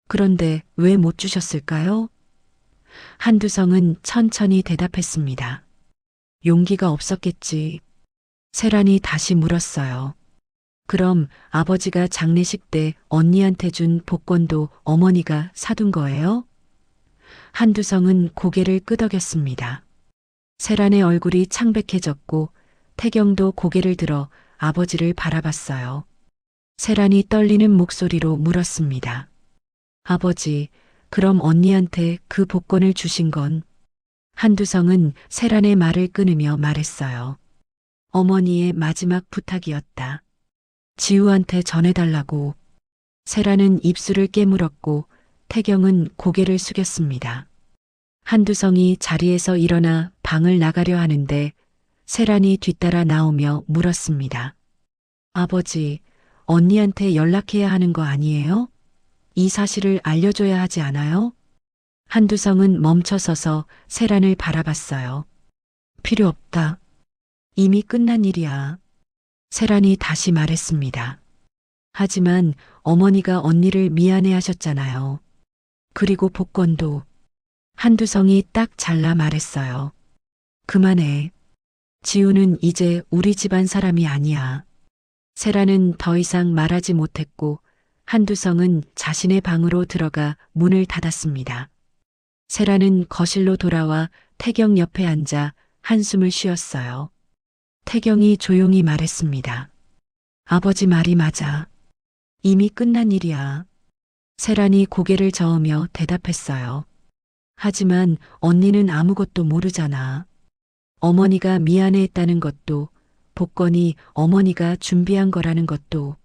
그런데 왜 못 주셨을까요? 한두성은 천천히 대답했습니다. 용기가 없었겠지. 세란이 다시 물었어요. 그럼 아버지가 장례식 때 언니한테 준 복권도 어머니가 사둔 거예요? 한두성은 고개를 끄덕였습니다. 세란의 얼굴이 창백해졌고 태경도 고개를 들어 아버지를 바라봤어요. 세란이 떨리는 목소리로 물었습니다. 아버지, 그럼 언니한테 그 복권을 주신 건? 한두성은 세란의 말을 끊으며 말했어요. 어머니의 마지막 부탁이었다. 지우한테 전해달라고. 세란은 입술을 깨물었고 태경은 고개를 숙였습니다. 한두성이 자리에서 일어나 방을 나가려 하는데 세란이 뒤따라 나오며 물었습니다. 아버지, 언니한테 연락해야 하는 거 아니에요? 이 사실을 알려줘야 하지 않아요? 한두성은 멈춰서서 세란을 바라봤어요. 필요 없다. 이미 끝난 일이야. 세란이 다시 말했습니다. 하지만 어머니가 언니를 미안해 하셨잖아요. 그리고 복권도. 한두성이 딱 잘라 말했어요. 그만해. 지우는 이제 우리 집안 사람이 아니야. 세란은 더 이상 말하지 못했고 한두성은 자신의 방으로 들어가 문을 닫았습니다. 세란은 거실로 돌아와 태경 옆에 앉아 한숨을 쉬었어요. 태경이 조용히 말했습니다. 아버지 말이 맞아. 이미 끝난 일이야. 세란이 고개를 저으며 대답했어요. 하지만 언니는 아무것도 모르잖아. 어머니가 미안해했다는 것도, 복권이 어머니가 준비한 거라는 것도.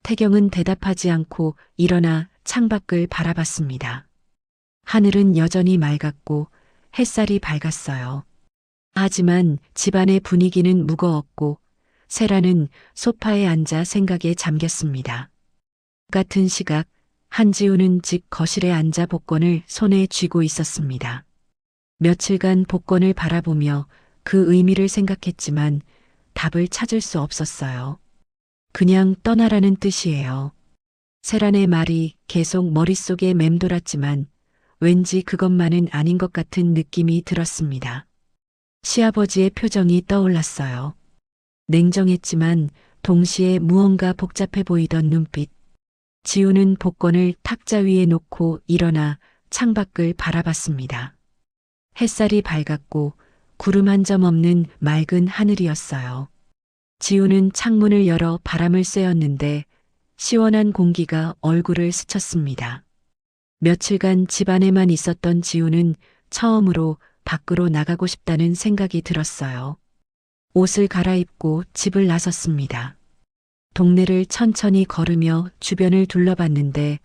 태경은 대답하지 않고 일어나 창밖을 바라봤습니다. 하늘은 여전히 맑았고 햇살이 밝았어요. 하지만 집안의 분위기는 무거웠고 세라는 소파에 앉아 생각에 잠겼습니다. 같은 시각 한지우는 집 거실에 앉아 복권을 손에 쥐고 있었습니다. 며칠간 복권을 바라보며 그 의미를 생각했지만 답을 찾을 수 없었어요. 그냥 떠나라는 뜻이에요. 세란의 말이 계속 머릿속에 맴돌았지만 왠지 그것만은 아닌 것 같은 느낌이 들었습니다. 시아버지의 표정이 떠올랐어요. 냉정했지만 동시에 무언가 복잡해 보이던 눈빛. 지우는 복권을 탁자 위에 놓고 일어나 창밖을 바라봤습니다. 햇살이 밝았고 구름 한 점 없는 맑은 하늘이었어요. 지우는 창문을 열어 바람을 쐬었는데 시원한 공기가 얼굴을 스쳤습니다. 며칠간 집 안에만 있었던 지우는 처음으로 밖으로 나가고 싶다는 생각이 들었어요. 옷을 갈아입고 집을 나섰습니다. 동네를 천천히 걸으며 주변을 둘러봤는데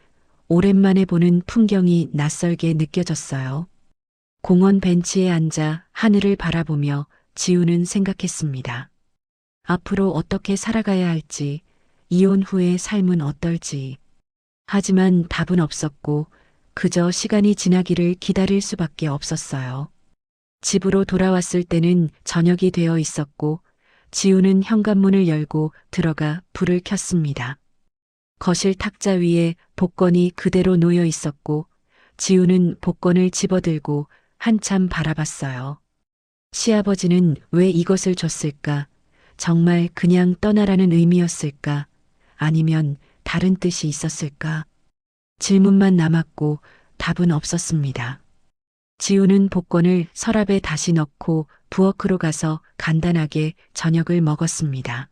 오랜만에 보는 풍경이 낯설게 느껴졌어요. 공원 벤치에 앉아 하늘을 바라보며 지우는 생각했습니다. 앞으로 어떻게 살아가야 할지, 이혼 후의 삶은 어떨지. 하지만 답은 없었고 그저 시간이 지나기를 기다릴 수밖에 없었어요. 집으로 돌아왔을 때는 저녁이 되어 있었고 지우는 현관문을 열고 들어가 불을 켰습니다. 거실 탁자 위에 복권이 그대로 놓여 있었고 지우는 복권을 집어들고 한참 바라봤어요. 시아버지는 왜 이것을 줬을까? 정말 그냥 떠나라는 의미였을까? 아니면 다른 뜻이 있었을까? 질문만 남았고 답은 없었습니다. 지우는 복권을 서랍에 다시 넣고 부엌으로 가서 간단하게 저녁을 먹었습니다.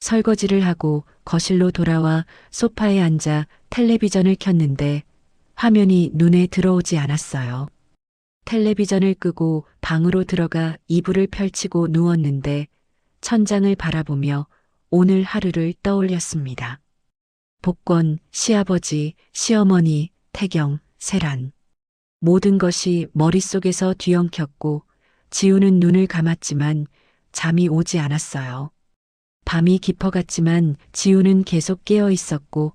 설거지를 하고 거실로 돌아와 소파에 앉아 텔레비전을 켰는데 화면이 눈에 들어오지 않았어요. 텔레비전을 끄고 방으로 들어가 이불을 펼치고 누웠는데 천장을 바라보며 오늘 하루를 떠올렸습니다. 복권, 시아버지, 시어머니, 태경, 세란. 모든 것이 머릿속에서 뒤엉켰고 지우는 눈을 감았지만 잠이 오지 않았어요. 밤이 깊어갔지만 지우는 계속 깨어 있었고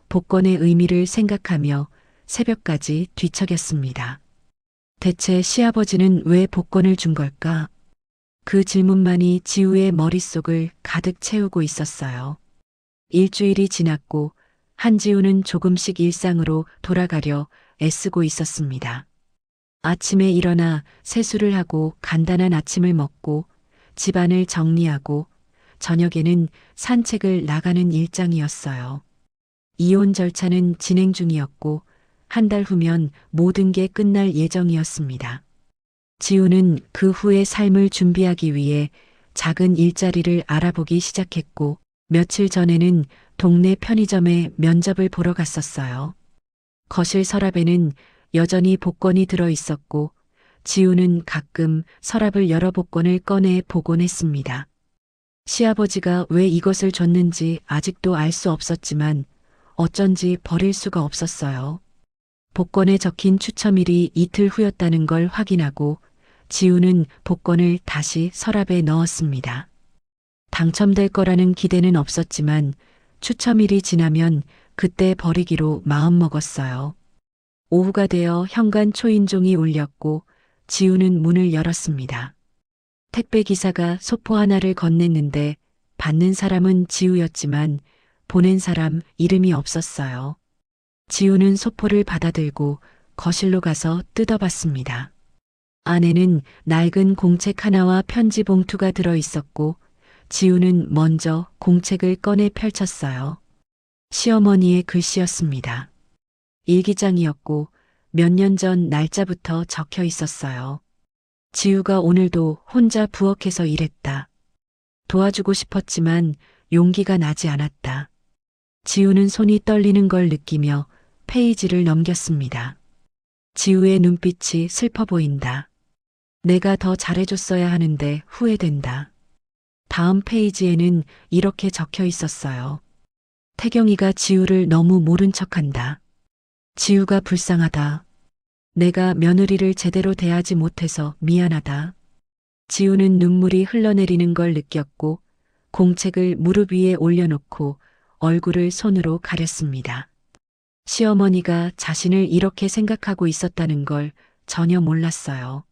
복권의 의미를 생각하며 새벽까지 뒤척였습니다. 대체 시아버지는 왜 복권을 준 걸까? 그 질문만이 지우의 머릿속을 가득 채우고 있었어요. 일주일이 지났고 한지우는 조금씩 일상으로 돌아가려 애쓰고 있었습니다. 아침에 일어나 세수를 하고 간단한 아침을 먹고 집안을 정리하고 저녁에는 산책을 나가는 일정이었어요. 이혼 절차는 진행 중이었고 한 달 후면 모든 게 끝날 예정이었습니다. 지우는 그 후의 삶을 준비하기 위해 작은 일자리를 알아보기 시작했고 며칠 전에는 동네 편의점에 면접을 보러 갔었어요. 거실 서랍에는 여전히 복권이 들어 있었고 지우는 가끔 서랍을 열어 복권을 꺼내 보곤 했습니다. 시아버지가 왜 이것을 줬는지 아직도 알 수 없었지만 어쩐지 버릴 수가 없었어요. 복권에 적힌 추첨일이 이틀 후였다는 걸 확인하고 지우는 복권을 다시 서랍에 넣었습니다. 당첨될 거라는 기대는 없었지만 추첨일이 지나면 그때 버리기로 마음먹었어요. 오후가 되어 현관 초인종이 울렸고 지우는 문을 열었습니다. 택배 기사가 소포 하나를 건넸는데 받는 사람은 지우였지만 보낸 사람 이름이 없었어요. 지우는 소포를 받아들고 거실로 가서 뜯어봤습니다. 안에는 낡은 공책 하나와 편지 봉투가 들어 있었고 지우는 먼저 공책을 꺼내 펼쳤어요. 시어머니의 글씨였습니다. 일기장이었고 몇 년 전 날짜부터 적혀 있었어요. 지우가 오늘도 혼자 부엌에서 일했다. 도와주고 싶었지만 용기가 나지 않았다. 지우는 손이 떨리는 걸 느끼며 페이지를 넘겼습니다. 지우의 눈빛이 슬퍼 보인다. 내가 더 잘해줬어야 하는데 후회된다. 다음 페이지에는 이렇게 적혀 있었어요. 태경이가 지우를 너무 모른 척한다. 지우가 불쌍하다. 내가 며느리를 제대로 대하지 못해서 미안하다. 지우는 눈물이 흘러내리는 걸 느꼈고 공책을 무릎 위에 올려놓고 얼굴을 손으로 가렸습니다. 시어머니가 자신을 이렇게 생각하고 있었다는 걸 전혀 몰랐어요.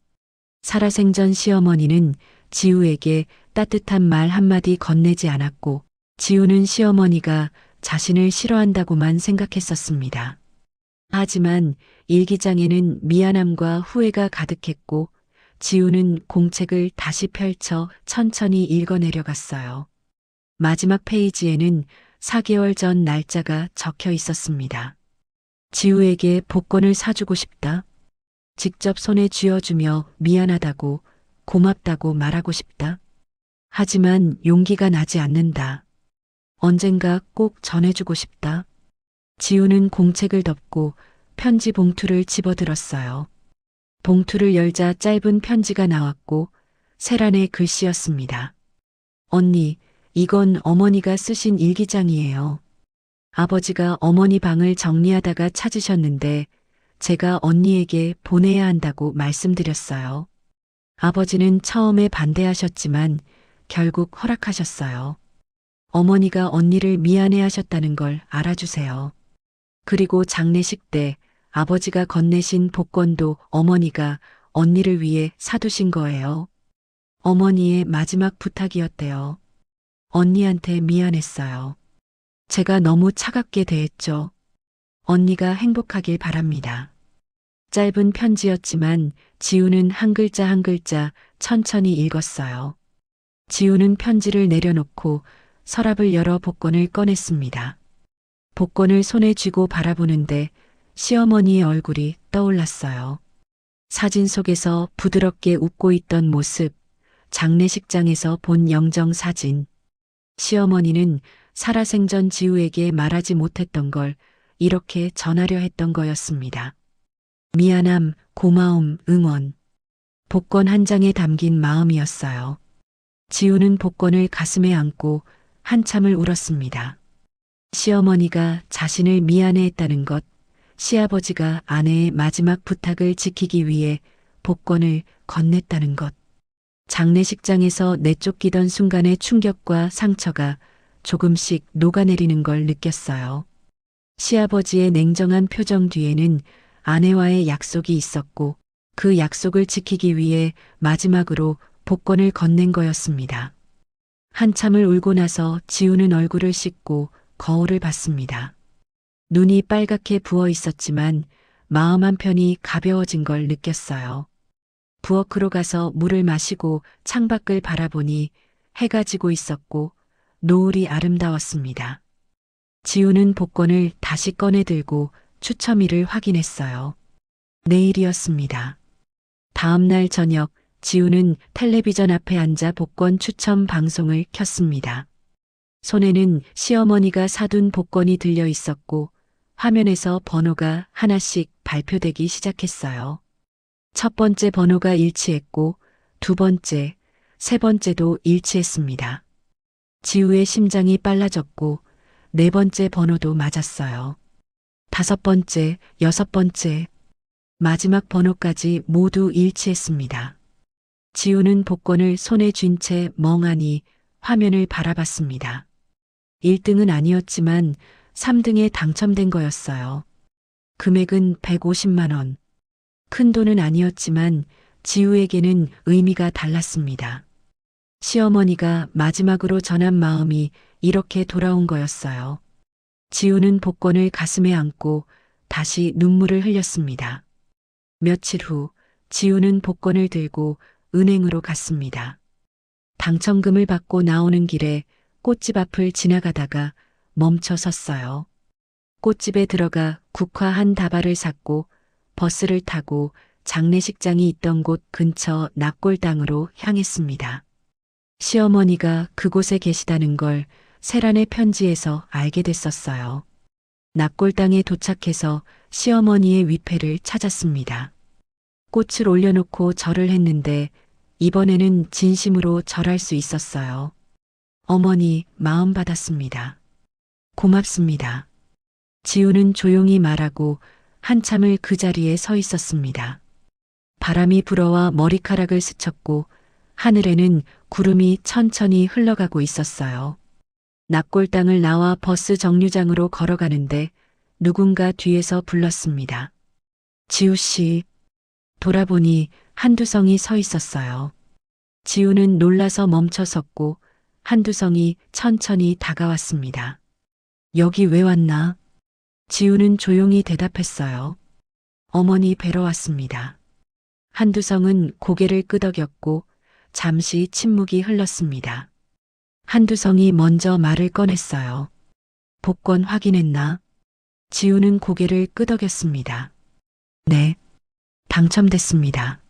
살아생전 시어머니는 지우에게 따뜻한 말 한마디 건네지 않았고 지우는 시어머니가 자신을 싫어한다고만 생각했었습니다. 하지만 일기장에는 미안함과 후회가 가득했고 지우는 공책을 다시 펼쳐 천천히 읽어내려갔어요. 마지막 페이지에는 4개월 전 날짜가 적혀 있었습니다. 지우에게 복권을 사주고 싶다. 직접 손에 쥐어주며 미안하다고 고맙다고 말하고 싶다. 하지만 용기가 나지 않는다. 언젠가 꼭 전해주고 싶다. 지우는 공책을 덮고 편지 봉투를 집어들었어요. 봉투를 열자 짧은 편지가 나왔고 세란의 글씨였습니다. 언니, 이건 어머니가 쓰신 일기장이에요. 아버지가 어머니 방을 정리하다가 찾으셨는데 제가 언니에게 보내야 한다고 말씀드렸어요. 아버지는 처음에 반대하셨지만 결국 허락하셨어요. 어머니가 언니를 미안해 하셨다는 걸 알아주세요. 그리고 장례식 때 아버지가 건네신 복권도 어머니가 언니를 위해 사두신 거예요. 어머니의 마지막 부탁이었대요. 언니한테 미안했어요. 제가 너무 차갑게 대했죠. 언니가 행복하길 바랍니다. 짧은 편지였지만 지우는 한 글자 한 글자 천천히 읽었어요. 지우는 편지를 내려놓고 서랍을 열어 복권을 꺼냈습니다. 복권을 손에 쥐고 바라보는데 시어머니의 얼굴이 떠올랐어요. 사진 속에서 부드럽게 웃고 있던 모습, 장례식장에서 본 영정 사진. 시어머니는 살아생전 지우에게 말하지 못했던 걸 이렇게 전하려 했던 거였습니다. 미안함, 고마움, 응원. 복권 한 장에 담긴 마음이었어요. 지우는 복권을 가슴에 안고 한참을 울었습니다. 시어머니가 자신을 미안해했다는 것, 시아버지가 아내의 마지막 부탁을 지키기 위해 복권을 건넸다는 것. 장례식장에서 내쫓기던 순간의 충격과 상처가 조금씩 녹아내리는 걸 느꼈어요. 시아버지의 냉정한 표정 뒤에는 아내와의 약속이 있었고 그 약속을 지키기 위해 마지막으로 복권을 건넨 거였습니다. 한참을 울고 나서 지우는 얼굴을 씻고 거울을 봤습니다. 눈이 빨갛게 부어 있었지만 마음 한편이 가벼워진 걸 느꼈어요. 부엌으로 가서 물을 마시고 창밖을 바라보니 해가 지고 있었고 노을이 아름다웠습니다. 지우는 복권을 다시 꺼내 들고 추첨일을 확인했어요. 내일이었습니다. 다음 날 저녁 지우는 텔레비전 앞에 앉아 복권 추첨 방송을 켰습니다. 손에는 시어머니가 사둔 복권이 들려 있었고 화면에서 번호가 하나씩 발표되기 시작했어요. 첫 번째 번호가 일치했고 두 번째, 세 번째도 일치했습니다. 지우의 심장이 빨라졌고 네 번째 번호도 맞았어요. 다섯 번째, 여섯 번째, 마지막 번호까지 모두 일치했습니다. 지우는 복권을 손에 쥔 채 멍하니 화면을 바라봤습니다. 1등은 아니었지만 3등에 당첨된 거였어요. 금액은 150만 원. 큰 돈은 아니었지만 지우에게는 의미가 달랐습니다. 시어머니가 마지막으로 전한 마음이 이렇게 돌아온 거였어요. 지우는 복권을 가슴에 안고 다시 눈물을 흘렸습니다. 며칠 후 지우는 복권을 들고 은행으로 갔습니다. 당첨금을 받고 나오는 길에 꽃집 앞을 지나가다가 멈춰 섰어요. 꽃집에 들어가 국화 한 다발을 샀고 버스를 타고 장례식장이 있던 곳 근처 납골당으로 향했습니다. 시어머니가 그곳에 계시다는 걸 세란의 편지에서 알게 됐었어요. 납골당에 도착해서 시어머니의 위패를 찾았습니다. 꽃을 올려놓고 절을 했는데 이번에는 진심으로 절할 수 있었어요. 어머니 마음 받았습니다. 고맙습니다. 지우는 조용히 말하고 한참을 그 자리에 서 있었습니다. 바람이 불어와 머리카락을 스쳤고 하늘에는 구름이 천천히 흘러가고 있었어요. 납골당을 나와 버스 정류장으로 걸어가는데 누군가 뒤에서 불렀습니다. 지우 씨. 돌아보니 한두성이 서 있었어요. 지우는 놀라서 멈춰 섰고 한두성이 천천히 다가왔습니다. 여기 왜 왔나? 지우는 조용히 대답했어요. 어머니 뵈러 왔습니다. 한두성은 고개를 끄덕였고 잠시 침묵이 흘렀습니다. 한두성이 먼저 말을 꺼냈어요. 복권 확인했나? 지우는 고개를 끄덕였습니다. 네, 당첨됐습니다.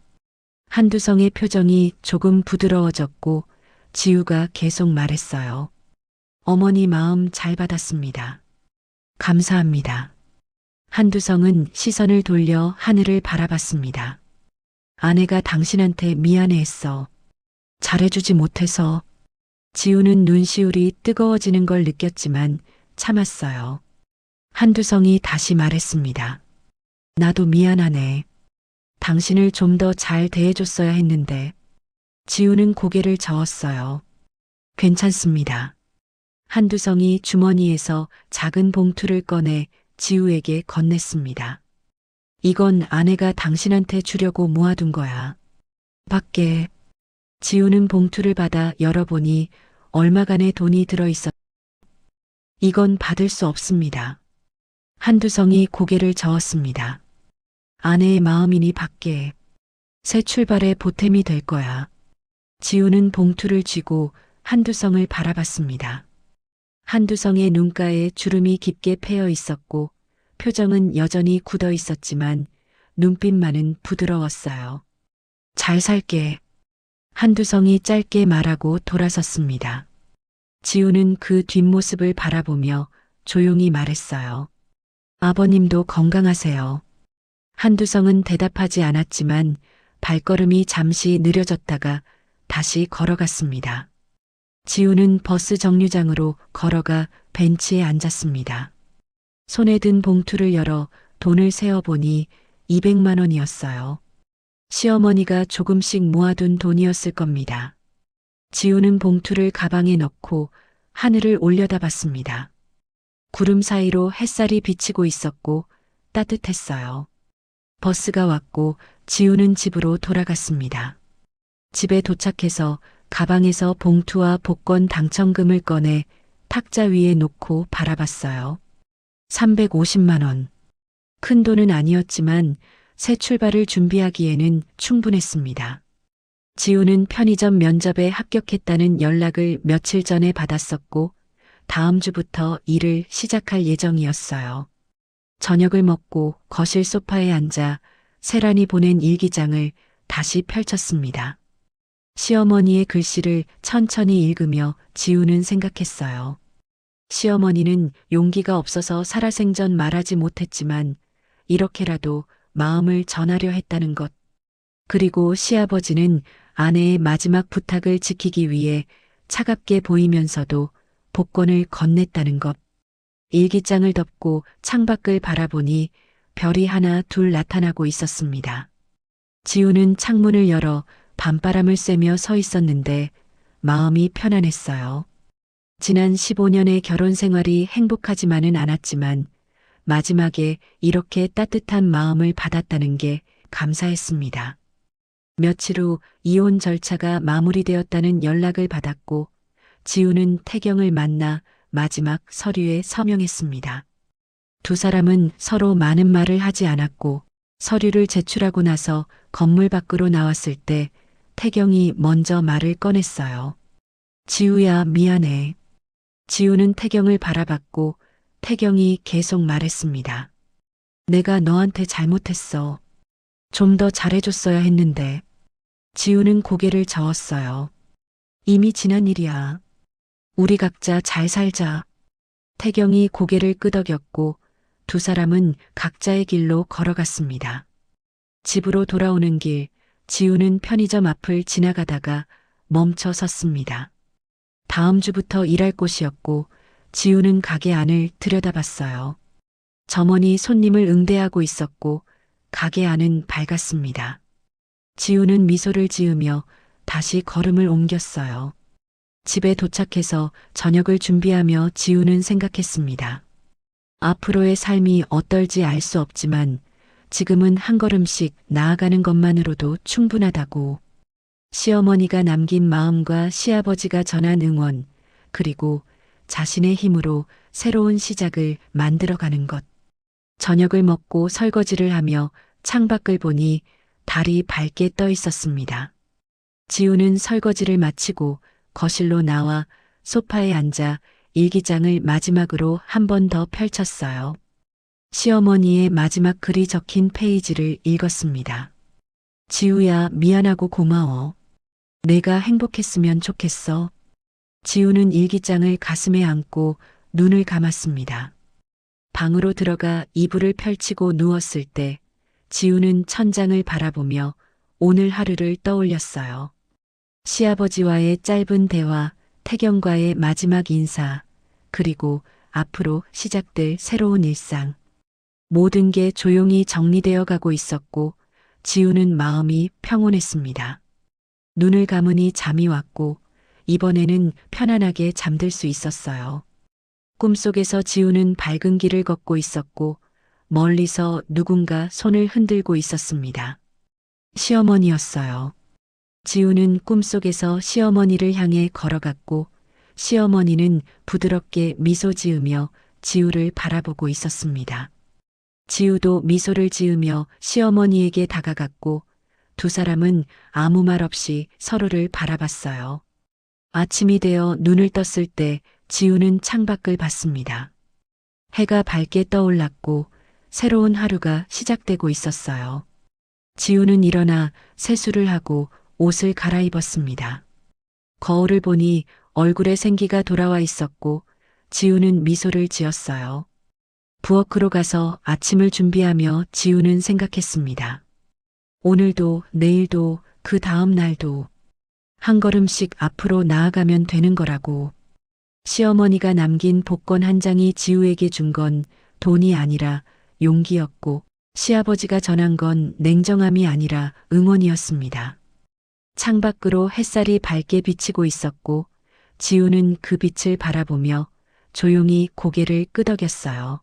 한두성의 표정이 조금 부드러워졌고 지우가 계속 말했어요. 어머니 마음 잘 받았습니다. 감사합니다. 한두성은 시선을 돌려 하늘을 바라봤습니다. 아내가 당신한테 미안해했어. 잘해주지 못해서. 지우는 눈시울이 뜨거워지는 걸 느꼈지만 참았어요. 한두성이 다시 말했습니다. 나도 미안하네. 당신을 좀 더 잘 대해줬어야 했는데. 지우는 고개를 저었어요. 괜찮습니다. 한두성이 주머니에서 작은 봉투를 꺼내 지우에게 건넸습니다. 이건 아내가 당신한테 주려고 모아둔 거야. 밖에. 지우는 봉투를 받아 열어보니 얼마간의 돈이 들어있었. 이건 받을 수 없습니다. 한두성이 고개를 저었습니다. 아내의 마음이니 밖에. 새 출발의 보탬이 될 거야. 지우는 봉투를 쥐고 한두성을 바라봤습니다. 한두성의 눈가에 주름이 깊게 패여 있었고 표정은 여전히 굳어 있었지만 눈빛만은 부드러웠어요. 잘 살게. 한두성이 짧게 말하고 돌아섰습니다. 지우는 그 뒷모습을 바라보며 조용히 말했어요. 아버님도 건강하세요. 한두성은 대답하지 않았지만 발걸음이 잠시 느려졌다가 다시 걸어갔습니다. 지우는 버스 정류장으로 걸어가 벤치에 앉았습니다. 손에 든 봉투를 열어 돈을 세어보니 200만 원이었어요. 시어머니가 조금씩 모아둔 돈이었을 겁니다. 지우는 봉투를 가방에 넣고 하늘을 올려다봤습니다. 구름 사이로 햇살이 비치고 있었고 따뜻했어요. 버스가 왔고 지우는 집으로 돌아갔습니다. 집에 도착해서 가방에서 봉투와 복권 당첨금을 꺼내 탁자 위에 놓고 바라봤어요. 350만 원. 큰 돈은 아니었지만 새 출발을 준비하기에는 충분했습니다. 지우는 편의점 면접에 합격했다는 연락을 며칠 전에 받았었고 다음 주부터 일을 시작할 예정이었어요. 저녁을 먹고 거실 소파에 앉아 세란이 보낸 일기장을 다시 펼쳤습니다. 시어머니의 글씨를 천천히 읽으며 지우는 생각했어요. 시어머니는 용기가 없어서 살아생전 말하지 못했지만 이렇게라도 마음을 전하려 했다는 것. 그리고 시아버지는 아내의 마지막 부탁을 지키기 위해 차갑게 보이면서도 복권을 건넸다는 것. 일기장을 덮고 창밖을 바라보니 별이 하나 둘 나타나고 있었습니다. 지우는 창문을 열어 밤바람을 쐬며 서 있었는데 마음이 편안했어요. 지난 15년의 결혼 생활이 행복하지만은 않았지만 마지막에 이렇게 따뜻한 마음을 받았다는 게 감사했습니다. 며칠 후 이혼 절차가 마무리되었다는 연락을 받았고 지우는 태경을 만나 마지막 서류에 서명했습니다. 두 사람은 서로 많은 말을 하지 않았고 서류를 제출하고 나서 건물 밖으로 나왔을 때 태경이 먼저 말을 꺼냈어요. 지우야, 미안해. 지우는 태경을 바라봤고 태경이 계속 말했습니다. 내가 너한테 잘못했어. 좀 더 잘해줬어야 했는데. 지우는 고개를 저었어요. 이미 지난 일이야. 우리 각자 잘 살자. 태경이 고개를 끄덕였고 두 사람은 각자의 길로 걸어갔습니다. 집으로 돌아오는 길, 지우는 편의점 앞을 지나가다가 멈춰 섰습니다. 다음 주부터 일할 곳이었고 지우는 가게 안을 들여다봤어요. 점원이 손님을 응대하고 있었고 가게 안은 밝았습니다. 지우는 미소를 지으며 다시 걸음을 옮겼어요. 집에 도착해서 저녁을 준비하며 지우는 생각했습니다. 앞으로의 삶이 어떨지 알 수 없지만 지금은 한 걸음씩 나아가는 것만으로도 충분하다고. 시어머니가 남긴 마음과 시아버지가 전한 응원, 그리고 자신의 힘으로 새로운 시작을 만들어가는 것. 저녁을 먹고 설거지를 하며 창밖을 보니 달이 밝게 떠 있었습니다. 지우는 설거지를 마치고 거실로 나와 소파에 앉아 일기장을 마지막으로 한 번 더 펼쳤어요. 시어머니의 마지막 글이 적힌 페이지를 읽었습니다. 지우야, 미안하고 고마워. 내가 행복했으면 좋겠어. 지우는 일기장을 가슴에 안고 눈을 감았습니다. 방으로 들어가 이불을 펼치고 누웠을 때 지우는 천장을 바라보며 오늘 하루를 떠올렸어요. 시아버지와의 짧은 대화, 태경과의 마지막 인사, 그리고 앞으로 시작될 새로운 일상. 모든 게 조용히 정리되어 가고 있었고 지우는 마음이 평온했습니다. 눈을 감으니 잠이 왔고 이번에는 편안하게 잠들 수 있었어요. 꿈속에서 지우는 밝은 길을 걷고 있었고 멀리서 누군가 손을 흔들고 있었습니다. 시어머니였어요. 지우는 꿈속에서 시어머니를 향해 걸어갔고 시어머니는 부드럽게 미소 지으며 지우를 바라보고 있었습니다. 지우도 미소를 지으며 시어머니에게 다가갔고 두 사람은 아무 말 없이 서로를 바라봤어요. 아침이 되어 눈을 떴을 때 지우는 창밖을 봤습니다. 해가 밝게 떠올랐고 새로운 하루가 시작되고 있었어요. 지우는 일어나 세수를 하고 옷을 갈아입었습니다. 거울을 보니 얼굴에 생기가 돌아와 있었고 지우는 미소를 지었어요. 부엌으로 가서 아침을 준비하며 지우는 생각했습니다. 오늘도 내일도 그 다음 날도 한 걸음씩 앞으로 나아가면 되는 거라고. 시어머니가 남긴 복권 한 장이 지우에게 준 건 돈이 아니라 용기였고 시아버지가 전한 건 냉정함이 아니라 응원이었습니다. 창밖으로 햇살이 밝게 비치고 있었고 지우는 그 빛을 바라보며 조용히 고개를 끄덕였어요.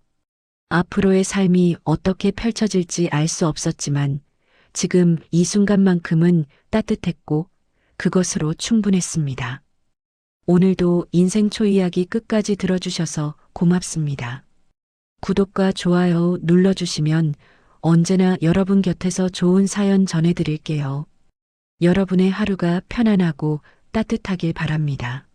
앞으로의 삶이 어떻게 펼쳐질지 알 수 없었지만 지금 이 순간만큼은 따뜻했고 그것으로 충분했습니다. 오늘도 인생 초이야기 끝까지 들어주셔서 고맙습니다. 구독과 좋아요 눌러주시면 언제나 여러분 곁에서 좋은 사연 전해드릴게요. 여러분의 하루가 편안하고 따뜻하길 바랍니다.